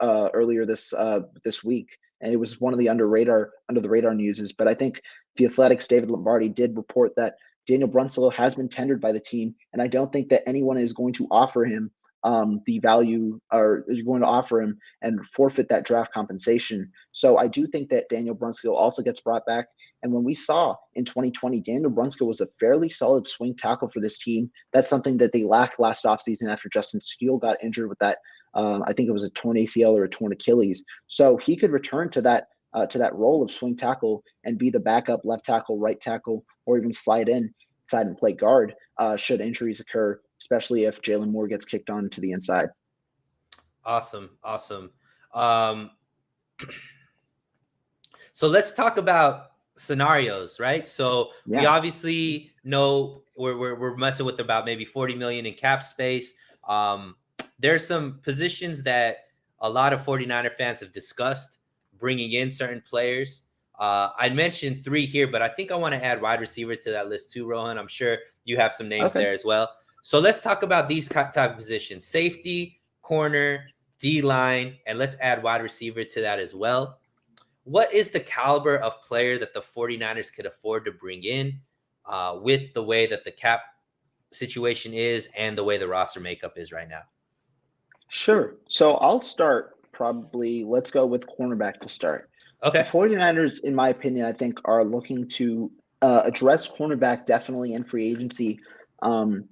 earlier this week, and it was one of the under the radar newses. But I think The Athletics' David Lombardi did report that Daniel Brunskill has been tendered by the team, and I don't think that anyone is going to offer him the value, or is going to offer him and forfeit that draft compensation. So I do think that Daniel Brunskill also gets brought back. And when we saw in 2020, Daniel Brunskill was a fairly solid swing tackle for this team. That's something that they lacked last offseason after Justin Steele got injured with that. I think it was a torn ACL or a torn Achilles. So he could return to that role of swing tackle and be the backup left tackle, right tackle, or even slide inside and play guard should injuries occur, especially if Jalen Moore gets kicked on to the inside. Awesome. So let's talk about scenarios, right? So we obviously know we're messing with about maybe 40 million in cap space. There's some positions that a lot of 49er fans have discussed bringing in certain players. I mentioned 3 here, but I think I want to add wide receiver to that list too, Rohan. I'm sure you have some names there as well. So let's talk about these type of positions: safety, corner, D-line, and let's add wide receiver to that as well. What is the caliber of player that the 49ers could afford to bring in with the way that the cap situation is and the way the roster makeup is right now? Sure. So I'll start probably. Let's go with cornerback to start. Okay. The 49ers, in my opinion, I think are looking to address cornerback definitely in free agency,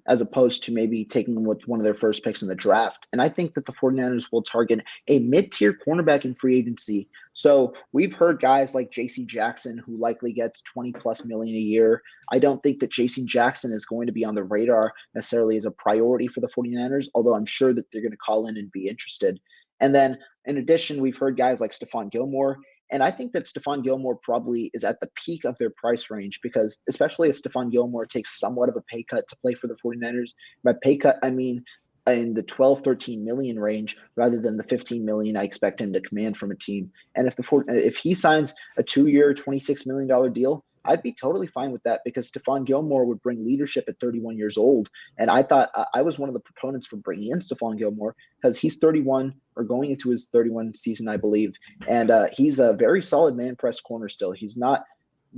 as opposed to maybe taking them with one of their first picks in the draft. And I think that the 49ers will target a mid-tier cornerback in free agency. So we've heard guys like J.C. Jackson, who likely gets 20 plus million a year. I don't think that J.C. Jackson is going to be on the radar necessarily as a priority for the 49ers, although I'm sure that they're going to call in and be interested. And then in addition, we've heard guys like Stefan Gilmore. And I think that Stefan Gilmore probably is at the peak of their price range, because especially if Stefan Gilmore takes somewhat of a pay cut to play for the 49ers, by pay cut, I mean in the 12, 13 million range rather than the 15 million I expect him to command from a team. And if he signs a 2-year, $26 million deal, I'd be totally fine with that, because Stefan Gilmore would bring leadership at 31 years old. And I thought I was one of the proponents for bringing in Stefan Gilmore, because he's 31 or going into his 31 season, I believe. And he's a very solid man press corner still. He's not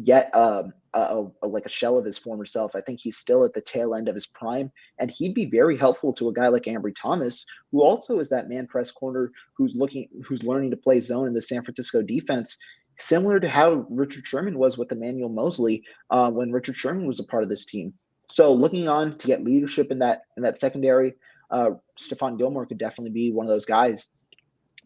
yet like a shell of his former self. I think he's still at the tail end of his prime, and he'd be very helpful to a guy like Ambry Thomas, who also is that man press corner who's learning to play zone in the San Francisco defense, similar to how Richard Sherman was with Emmanuel Mosley when Richard Sherman was a part of this team. So looking on to get leadership in that secondary, Stefan Gilmore could definitely be one of those guys.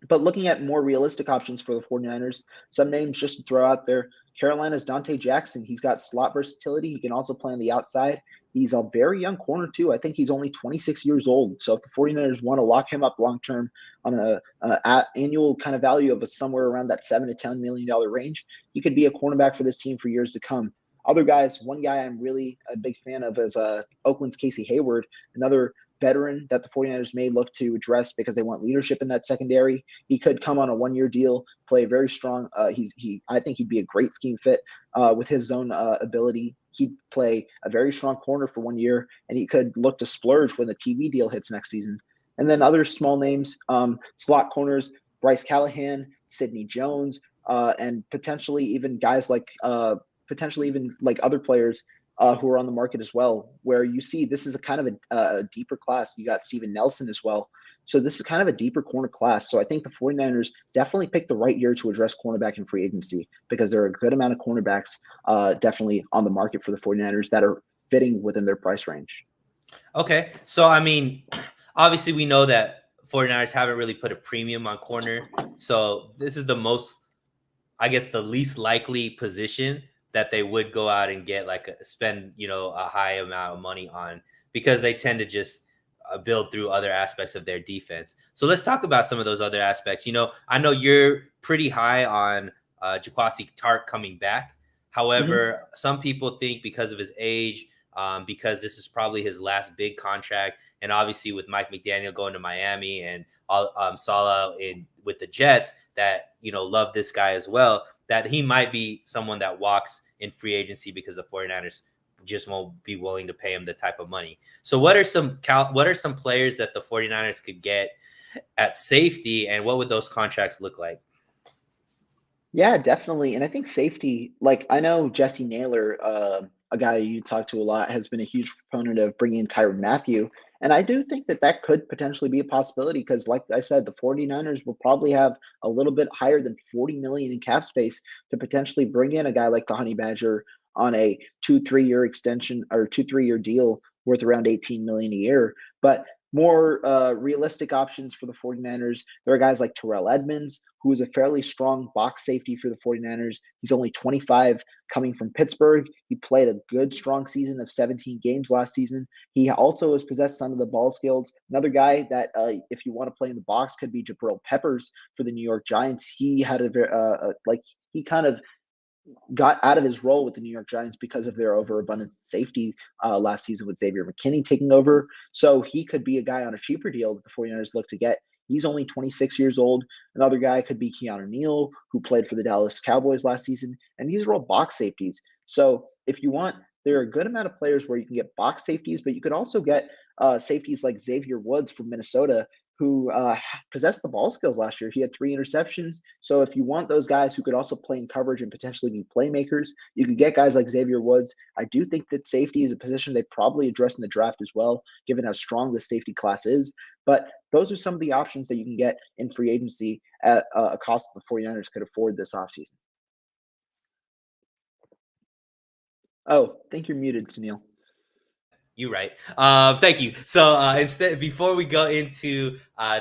But looking at more realistic options for the 49ers, some names just to throw out there: Carolina's Dante Jackson. He's got slot versatility. He can also play on the outside. He's a very young corner too. I think he's only 26 years old. So if the 49ers want to lock him up long-term on an annual kind of value of somewhere around that $7 to $10 million range, he could be a cornerback for this team for years to come. Other guys, one guy I'm really a big fan of is Oakland's Casey Hayward, another veteran that the 49ers may look to address because they want leadership in that secondary. He could come on a 1-year deal, play very strong. I think he'd be a great scheme fit with his zone ability. He'd play a very strong corner for 1 year, and he could look to splurge when the TV deal hits next season. And then other small names, slot corners, Bryce Callahan, Sidney Jones, and potentially even guys like other players who are on the market as well, where you see this is a kind of a deeper class. You got Steven Nelson as well. So this is kind of a deeper corner class. So I think the 49ers definitely picked the right year to address cornerback in free agency, because there are a good amount of cornerbacks definitely on the market for the 49ers that are fitting within their price range. Okay. So, I mean, obviously we know that 49ers haven't really put a premium on corner. So this is the least likely position that they would go out and get spend a high amount of money on, because they tend to just build through other aspects of their defense. So let's talk about some of those other aspects. I know you're pretty high on Jaquasi Tartt coming back. However, some people think because of his age, because this is probably his last big contract, and obviously with Mike McDaniel going to Miami and Saleh with the Jets, that love this guy as well, that he might be someone that walks in free agency because the 49ers just won't be willing to pay him the type of money. So what are some players that the 49ers could get at safety, and what would those contracts look like? Yeah, definitely. And I think safety, like I know Jesse Naylor, a guy you talk to a lot, has been a huge proponent of bringing in Tyrann Mathieu. And I do think that that could potentially be a possibility because, like I said, the 49ers will probably have a little bit higher than 40 million in cap space to potentially bring in a guy like the Honey Badger on a 2-3 year extension or 2-3 year deal worth around 18 million a year. But more realistic options for the 49ers, there are guys like Tyrell Edmonds, who is a fairly strong box safety for the 49ers. He's only 25, coming from Pittsburgh. He played a good, strong season of 17 games last season. He also has possessed some of the ball skills. Another guy that, if you want to play in the box, could be Jibril Peppers for the New York Giants. He had he kind of got out of his role with the New York Giants because of their overabundant safety last season with Xavier McKinney taking over. So he could be a guy on a cheaper deal that the 49ers look to get. He's only 26 years old. Another guy could be Keanu Neil, who played for the Dallas Cowboys last season. And these are all box safeties. So if you want, there are a good amount of players where you can get box safeties, but you could also get safeties like Xavier Woods from Minnesota, who possessed the ball skills last year. He had 3 interceptions. So if you want those guys who could also play in coverage and potentially be playmakers, you could get guys like Xavier Woods. I do think that safety is a position they probably address in the draft as well, given how strong the safety class is. But those are some of the options that you can get in free agency at a cost the 49ers could afford this offseason. Oh, I think you're muted, Sunil. You're right. Thank you. So instead, before we go into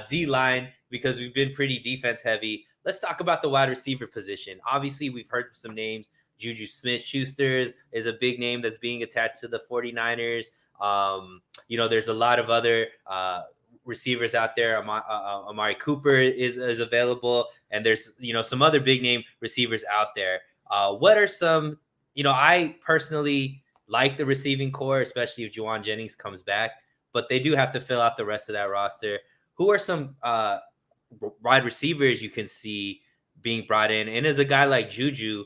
D line, because we've been pretty defense heavy, let's talk about the wide receiver position. Obviously, we've heard some names. Juju Smith-Schuster is a big name that's being attached to the 49ers. There's a lot of other receivers out there. Amari Cooper is available, and there's some other big name receivers out there. What are some? I personally like the receiving core, especially if Jawan Jennings comes back. But they do have to fill out the rest of that roster. Who are some wide receivers you can see being brought in? And as a guy like Juju,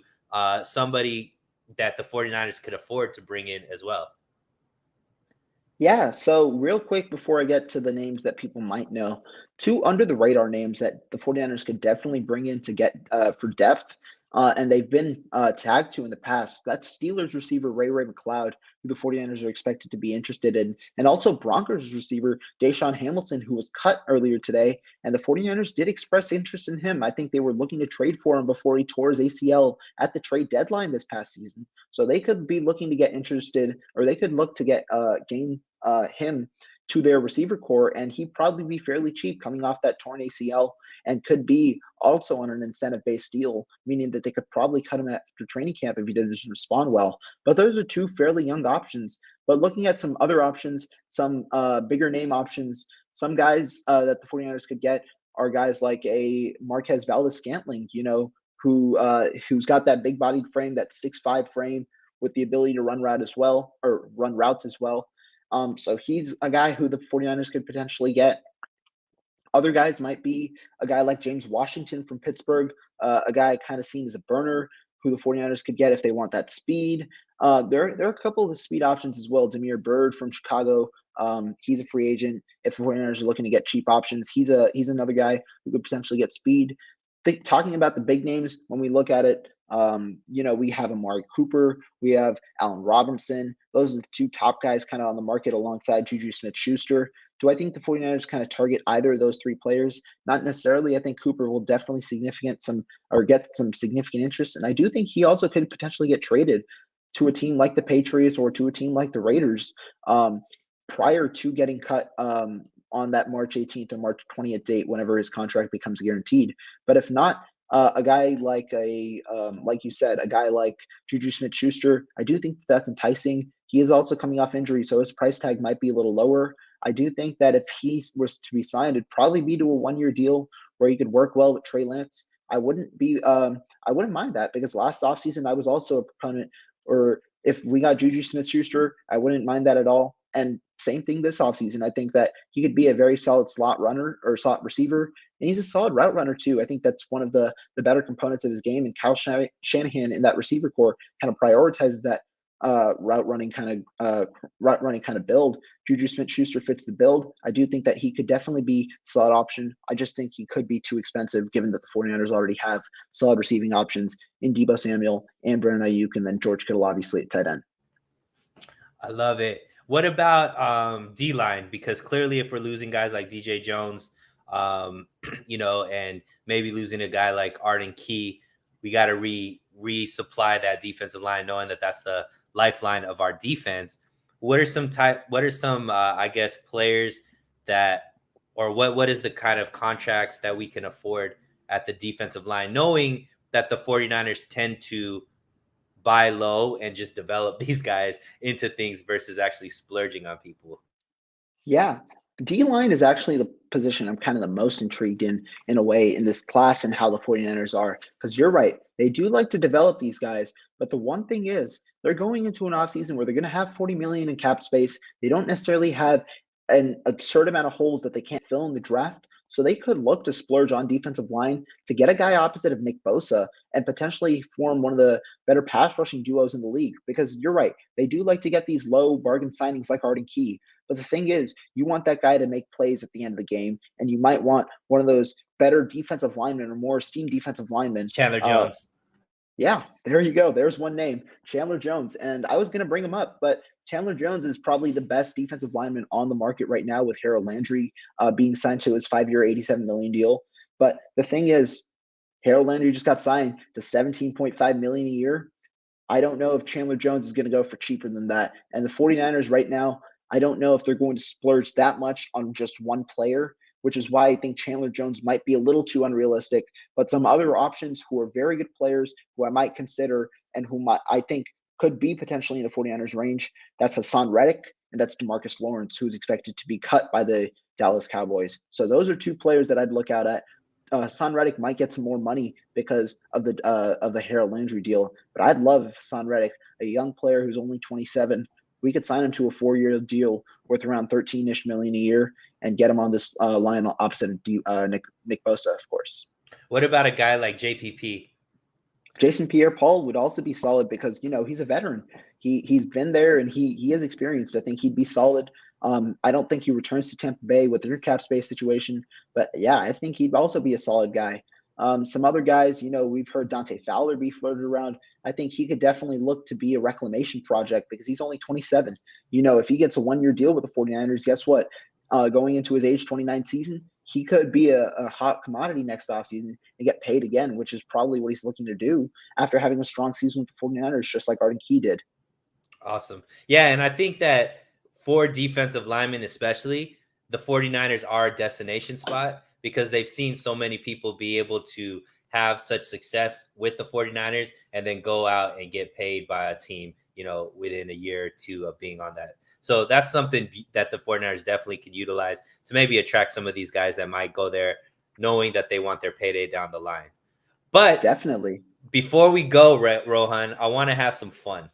somebody that the 49ers could afford to bring in as well. Yeah, so real quick before I get to the names that people might know, two under the radar names that the 49ers could definitely bring in to get for depth, and they've been tagged to in the past. That's Steelers receiver Ray McLeod, who the 49ers are expected to be interested in, and also Broncos receiver Deshaun Hamilton, who was cut earlier today, and the 49ers did express interest in him. I think they were looking to trade for him before he tore his ACL at the trade deadline this past season. So they could be looking to get interested, or they could look to get gain him to their receiver core, and he'd probably be fairly cheap coming off that torn ACL and could be also on an incentive-based deal, meaning that they could probably cut him after training camp if he didn't respond well. But those are two fairly young options. But looking at some other options, some bigger name options, some guys that the 49ers could get are guys like a Marquez Valdes-Scantling, who's got that big-bodied frame, that 6'5" frame with the ability to run routes as well. So he's a guy who the 49ers could potentially get. Other guys might be a guy like James Washington from Pittsburgh, a guy kind of seen as a burner who the 49ers could get if they want that speed. There are a couple of speed options as well. Damir Byrd from Chicago, he's a free agent. If the 49ers are looking to get cheap options, he's another guy who could potentially get speed. Talking about the big names, when we look at it, we have Amari Cooper, we have Allen Robinson. Those are the two top guys kind of on the market alongside Juju Smith-Schuster. Do I think the 49ers kind of target either of those three players? Not necessarily. I think Cooper will definitely get some significant interest. And I do think he also could potentially get traded to a team like the Patriots or to a team like the Raiders prior to getting cut on that March 18th or March 20th date, whenever his contract becomes guaranteed. But if not, a guy like like you said, a guy like Juju Smith-Schuster, I do think that's enticing. He is also coming off injury, so his price tag might be a little lower. I do think that if he was to be signed, it'd probably be to a 1-year deal where he could work well with Trey Lance. I wouldn't mind that, because last offseason I was also a proponent, or if we got Juju Smith-Schuster, I wouldn't mind that at all. And same thing this offseason. I think that he could be a very solid slot runner or slot receiver, and he's a solid route runner too. I think that's one of the better components of his game. And Kyle Shanahan in that receiver core kind of prioritizes that route running kind of build. Juju Smith-Schuster fits the build. I do think that he could definitely be slot option. I just think he could be too expensive given that the 49ers already have solid receiving options in Deebo Samuel and Brandon Ayuk, and then George Kittle obviously at tight end. I love it. What about D-line? Because clearly if we're losing guys like DJ Jones, and maybe losing a guy like Arden Key, we got to resupply that defensive line, knowing that that's the lifeline of our defense. What are some players that, or what is the kind of contracts that we can afford at the defensive line, knowing that the 49ers tend to buy low and just develop these guys into things versus actually splurging on people? Yeah. D-line is actually the position I'm kind of the most intrigued in a way, in this class and how the 49ers are. Because you're right. They do like to develop these guys. But the one thing is, they're going into an offseason where they're going to have $40 million in cap space. They don't necessarily have an absurd amount of holes that they can't fill in the draft. So they could look to splurge on defensive line to get a guy opposite of Nick Bosa and potentially form one of the better pass rushing duos in the league. Because you're right, they do like to get these low bargain signings like Arden Key. But the thing is, you want that guy to make plays at the end of the game, and you might want one of those better defensive linemen or more esteemed defensive linemen. Chandler Jones. Yeah, there you go. There's one name, Chandler Jones. And I was going to bring him up, but Chandler Jones is probably the best defensive lineman on the market right now, with Harold Landry being signed to his 5-year, $87 million deal. But the thing is, Harold Landry just got signed to $17.5 million a year. I don't know if Chandler Jones is going to go for cheaper than that. And the 49ers right now, I don't know if they're going to splurge that much on just one player, which is why I think Chandler Jones might be a little too unrealistic. But some other options who are very good players who I might consider and whom I think could be potentially in the 49ers range, that's Hassan Reddick and that's DeMarcus Lawrence, who is expected to be cut by the Dallas Cowboys. So those are two players that I'd look out at. Hassan Reddick might get some more money because of the Harold Landry deal, but I'd love if Hassan Reddick, a young player who's only 27, we could sign him to a 4-year deal worth around $13-ish million a year and get him on this line opposite of Nick Bosa, of course. What about a guy like JPP? Jason Pierre-Paul would also be solid because, he's a veteran. He's been there and he has experience. I think he'd be solid. I don't think he returns to Tampa Bay with their cap space situation, but yeah, I think he'd also be a solid guy. Some other guys, we've heard Dante Fowler be flirted around. I think he could definitely look to be a reclamation project because he's only 27. If he gets a 1-year deal with the 49ers, guess what? Going into his age 29 season, he could be a hot commodity next offseason and get paid again, which is probably what he's looking to do after having a strong season with the 49ers, just like Arden Key did. Awesome. Yeah, and I think that for defensive linemen especially, the 49ers are a destination spot because they've seen so many people be able to have such success with the 49ers and then go out and get paid by a team, within a year or two of being on that. So that's something that the 49ers definitely can utilize to maybe attract some of these guys that might go there knowing that they want their payday down the line. But definitely, before we go, Rohan, I want to have some fun.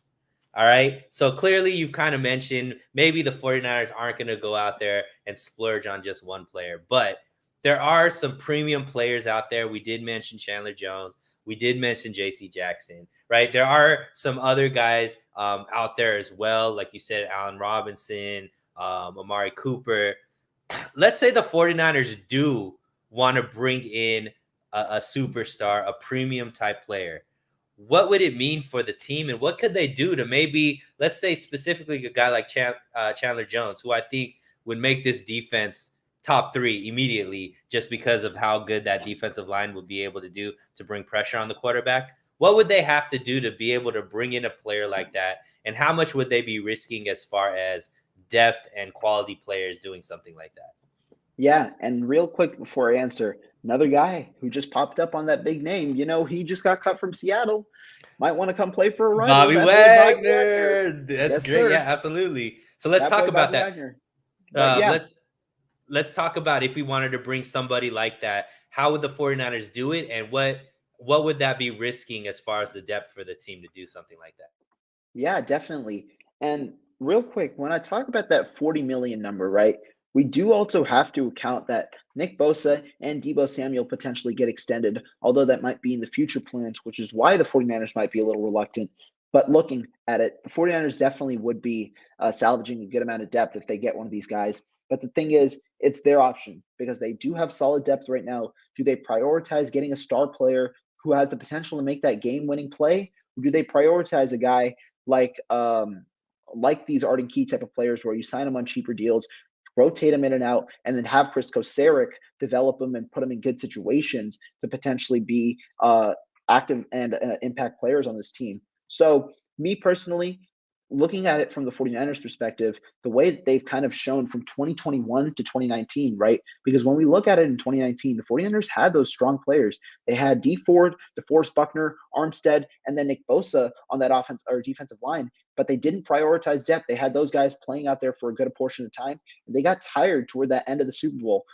All right. So clearly you've kind of mentioned maybe the 49ers aren't going to go out there and splurge on just one player, but there are some premium players out there. We did mention Chandler Jones. We did mention JC Jackson, right? There are some other guys out there as well. Like you said, Allen Robinson, Amari Cooper. Let's say the 49ers do want to bring in a superstar, a premium type player. What would it mean for the team and what could they do to maybe, let's say specifically a guy like Chandler Jones, who I think would make this defense top 3 immediately just because of how good that defensive line would be able to do to bring pressure on the quarterback? What would they have to do to be able to bring in a player like that? And how much would they be risking as far as depth and quality players doing something like that? Yeah, and real quick before I answer, another guy who just popped up on that big name, he just got cut from Seattle. Might want to come play for a rival. Bobby Wagner. That's yes, great. Sir. Yeah, absolutely. So let's talk about that. Yeah. Let's talk about if we wanted to bring somebody like that, how would the 49ers do it? And what would that be risking as far as the depth for the team to do something like that? Yeah, definitely. And real quick, when I talk about that 40 million number, right, we do also have to account that Nick Bosa and Deebo Samuel potentially get extended, although that might be in the future plans, which is why the 49ers might be a little reluctant. But looking at it, the 49ers definitely would be salvaging a good amount of depth if they get one of these guys. But the thing is, it's their option because they do have solid depth right now. Do they prioritize getting a star player who has the potential to make that game-winning play? Or do they prioritize a guy like these Arden Key type of players where you sign them on cheaper deals, rotate them in and out, and then have Chris Kosaric develop them and put them in good situations to potentially be active and impact players on this team? So, me personally, looking at it from the 49ers perspective, the way that they've kind of shown from 2021 to 2019, right? Because when we look at it in 2019, the 49ers had those strong players. They had D Ford, DeForest Buckner, Armstead, and then Nick Bosa on that offense or defensive line, but they didn't prioritize depth. They had those guys playing out there for a good portion of time, and they got tired toward that end of the Super Bowl,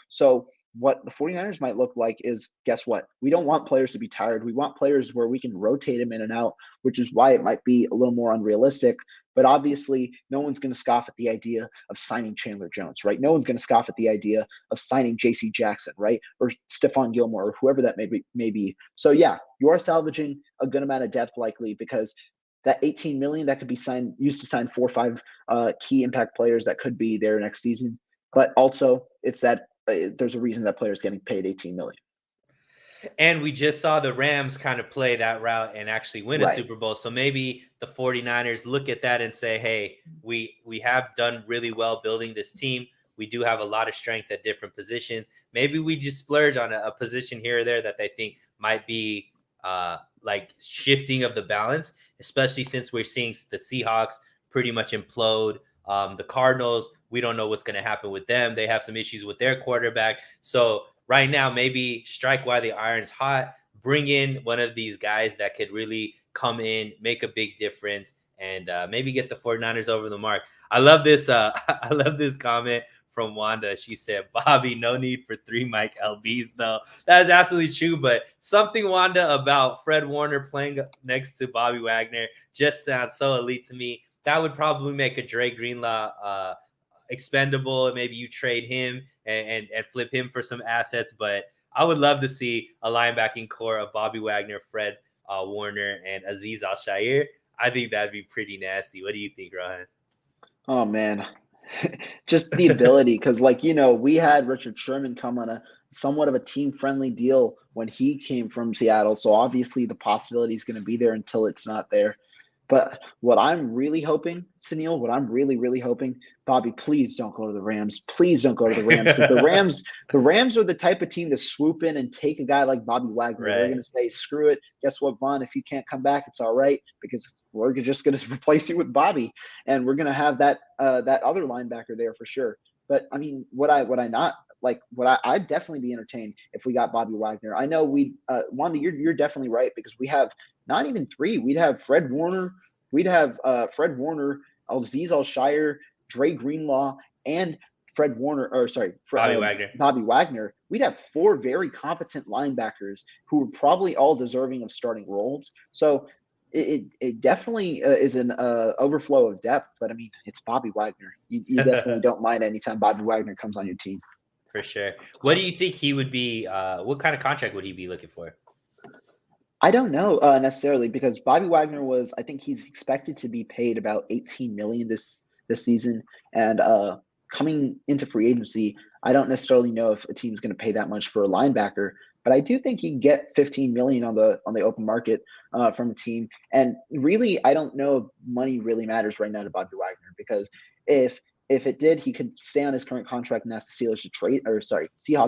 So what the 49ers might look like is, guess what? We don't want players to be tired. We want players where we can rotate them in and out, which is why it might be a little more unrealistic. But obviously, no one's going to scoff at the idea of signing Chandler Jones, right? No one's going to scoff at the idea of signing J.C. Jackson, right? Or Stefan Gilmore, or whoever that may be. So yeah, you are salvaging a good amount of depth likely because that $18 million that could be used to sign 4 or 5 key impact players that could be there next season. But also, it's that there's a reason that player's getting paid $18 million. And we just saw the Rams kind of play that route and actually win a Super Bowl. So maybe the 49ers look at that and say, hey, we have done really well building this team. We do have a lot of strength at different positions. Maybe we just splurge on a position here or there that they think might be like shifting of the balance, especially since we're seeing the Seahawks pretty much implode. The Cardinals, we don't know what's going to happen with them. They have some issues with their quarterback. So right now, maybe strike while the iron's hot, bring in one of these guys that could really come in, make a big difference, and maybe get the 49ers over the mark. I love this. I love this comment from Wanda. She said, Bobby, no need for 3 Mike LBs, though. That is absolutely true, but something, Wanda, about Fred Warner playing next to Bobby Wagner just sounds so elite to me. That would probably make a Dre Greenlaw expendable. Maybe you trade him and flip him for some assets. But I would love to see a linebacking core of Bobby Wagner, Fred Warner, and Azeez Al-Shaair. I think that'd be pretty nasty. What do you think, Rohan? Oh, man. Just the ability, because we had Richard Sherman come on a somewhat of a team-friendly deal when he came from Seattle. So obviously the possibility is going to be there until it's not there. But what I'm really hoping, Sunil, really hoping, Bobby, please don't go to the Rams. Please don't go to the Rams, because the Rams are the type of team to swoop in and take a guy like Bobby Wagner. Right. They're going to say, screw it. Guess what, Vaughn? If you can't come back, it's all right, because we're just going to replace you with Bobby, and we're going to have that other linebacker there for sure. But I mean, I'd definitely be entertained if we got Bobby Wagner. I know Wanda, you're definitely right, because we have not even 3. We'd have Fred Warner. We'd have Azeez Al-Shaair, Dre Greenlaw, and Bobby Wagner. We'd have 4 very competent linebackers who are probably all deserving of starting roles. So it definitely is an overflow of depth. But I mean, it's Bobby Wagner. You definitely don't mind anytime Bobby Wagner comes on your team. For sure. What do you think he would be? What kind of contract would he be looking for? I don't know necessarily, because Bobby Wagner I think he's expected to be paid about $18 million this season, and coming into free agency, I don't necessarily know if a team's going to pay that much for a linebacker, but I do think he can get $15 million on the open market from a team. And really, I don't know if money really matters right now to Bobby Wagner, because if it did, he could stay on his current contract and ask the Seahawks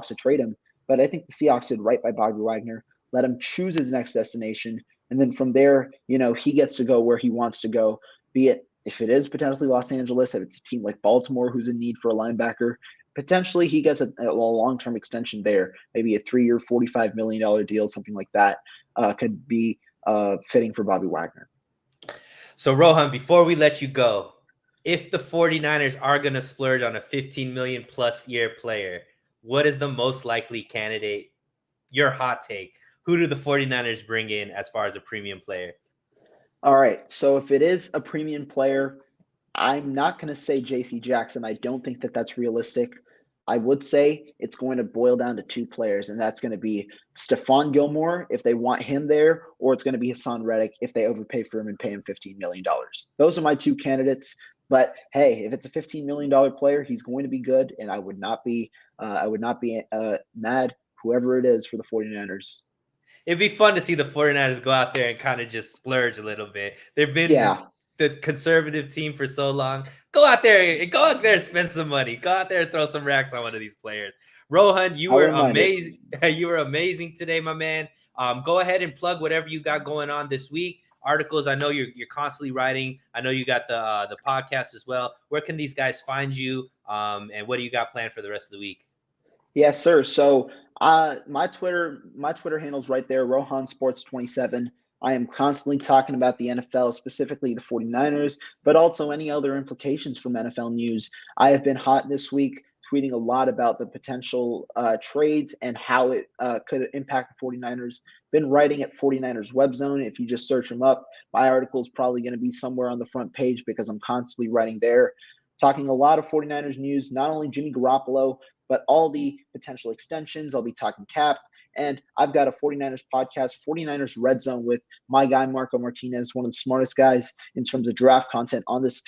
to trade him. But I think the Seahawks did right by Bobby Wagner. Let him choose his next destination. And then from there, he gets to go where he wants to go, be it if it is potentially Los Angeles, if it's a team like Baltimore who's in need for a linebacker, potentially he gets a long-term extension there, maybe a 3-year, $45 million deal, something like that could be fitting for Bobby Wagner. So, Rohan, before we let you go, if the 49ers are going to splurge on a $15 million plus year player, what is the most likely candidate? Your hot take. Who do the 49ers bring in as far as a premium player? All right. So if it is a premium player, I'm not going to say J.C. Jackson. I don't think that that's realistic. I would say it's going to boil down to two players, and that's going to be Stefan Gilmore if they want him there, or it's going to be Hassan Reddick if they overpay for him and pay him $15 million. Those are my two candidates. But hey, if it's a $15 million player, he's going to be good, and I would not be mad, whoever it is, for the 49ers. It'd be fun to see the 49ers go out there and kind of just splurge a little bit. They've been the conservative team for so long. Go out there and spend some money. Go out there and throw some racks on one of these players. Rohan, you were amazing. You were amazing today, my man. Go ahead and plug whatever you got going on this week. Articles. I know you're constantly writing. I know you got the podcast as well. Where can these guys find you? And what do you got planned for the rest of the week? Yes, sir. So my Twitter handle's right there, Rohan Sports 27. I am constantly talking about the NFL, specifically the 49ers, but also any other implications from NFL news. I have been hot this week, tweeting a lot about the potential trades and how it could impact the 49ers. Been writing at 49ers Web Zone. If you just search them up, my article is probably going to be somewhere on the front page because I'm constantly writing there, talking a lot of 49ers news, not only Jimmy Garoppolo, but all the potential extensions. I'll be talking cap. And I've got a 49ers podcast, 49ers Redzone, with my guy, Marco Martinez, one of the smartest guys in terms of draft content on this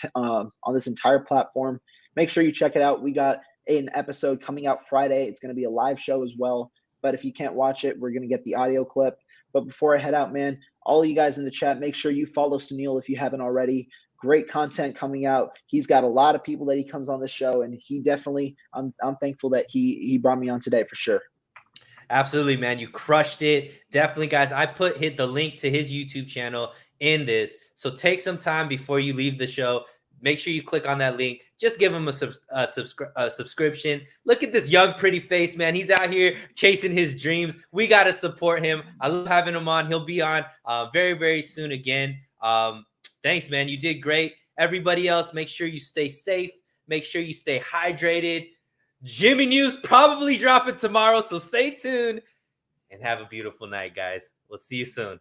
entire platform. Make sure you check it out. We got an episode coming out Friday. It's going to be a live show as well. But if you can't watch it, we're going to get the audio clip. But before I head out, man, all of you guys in the chat, make sure you follow Sunil if you haven't already. Great content coming out. He's got a lot of people that he comes on the show, and he definitely, I'm thankful that he brought me on today for sure. Absolutely, man. You crushed it. Definitely, guys. I hit the link to his YouTube channel in this. So take some time before you leave the show. Make sure you click on that link. Just give him a subscription. Look at this young, pretty face, man. He's out here chasing his dreams. We got to support him. I love having him on. He'll be on very, very soon again. Thanks, man. You did great. Everybody else, make sure you stay safe. Make sure you stay hydrated. Jimmy News probably dropping tomorrow, so stay tuned and have a beautiful night, guys. We'll see you soon.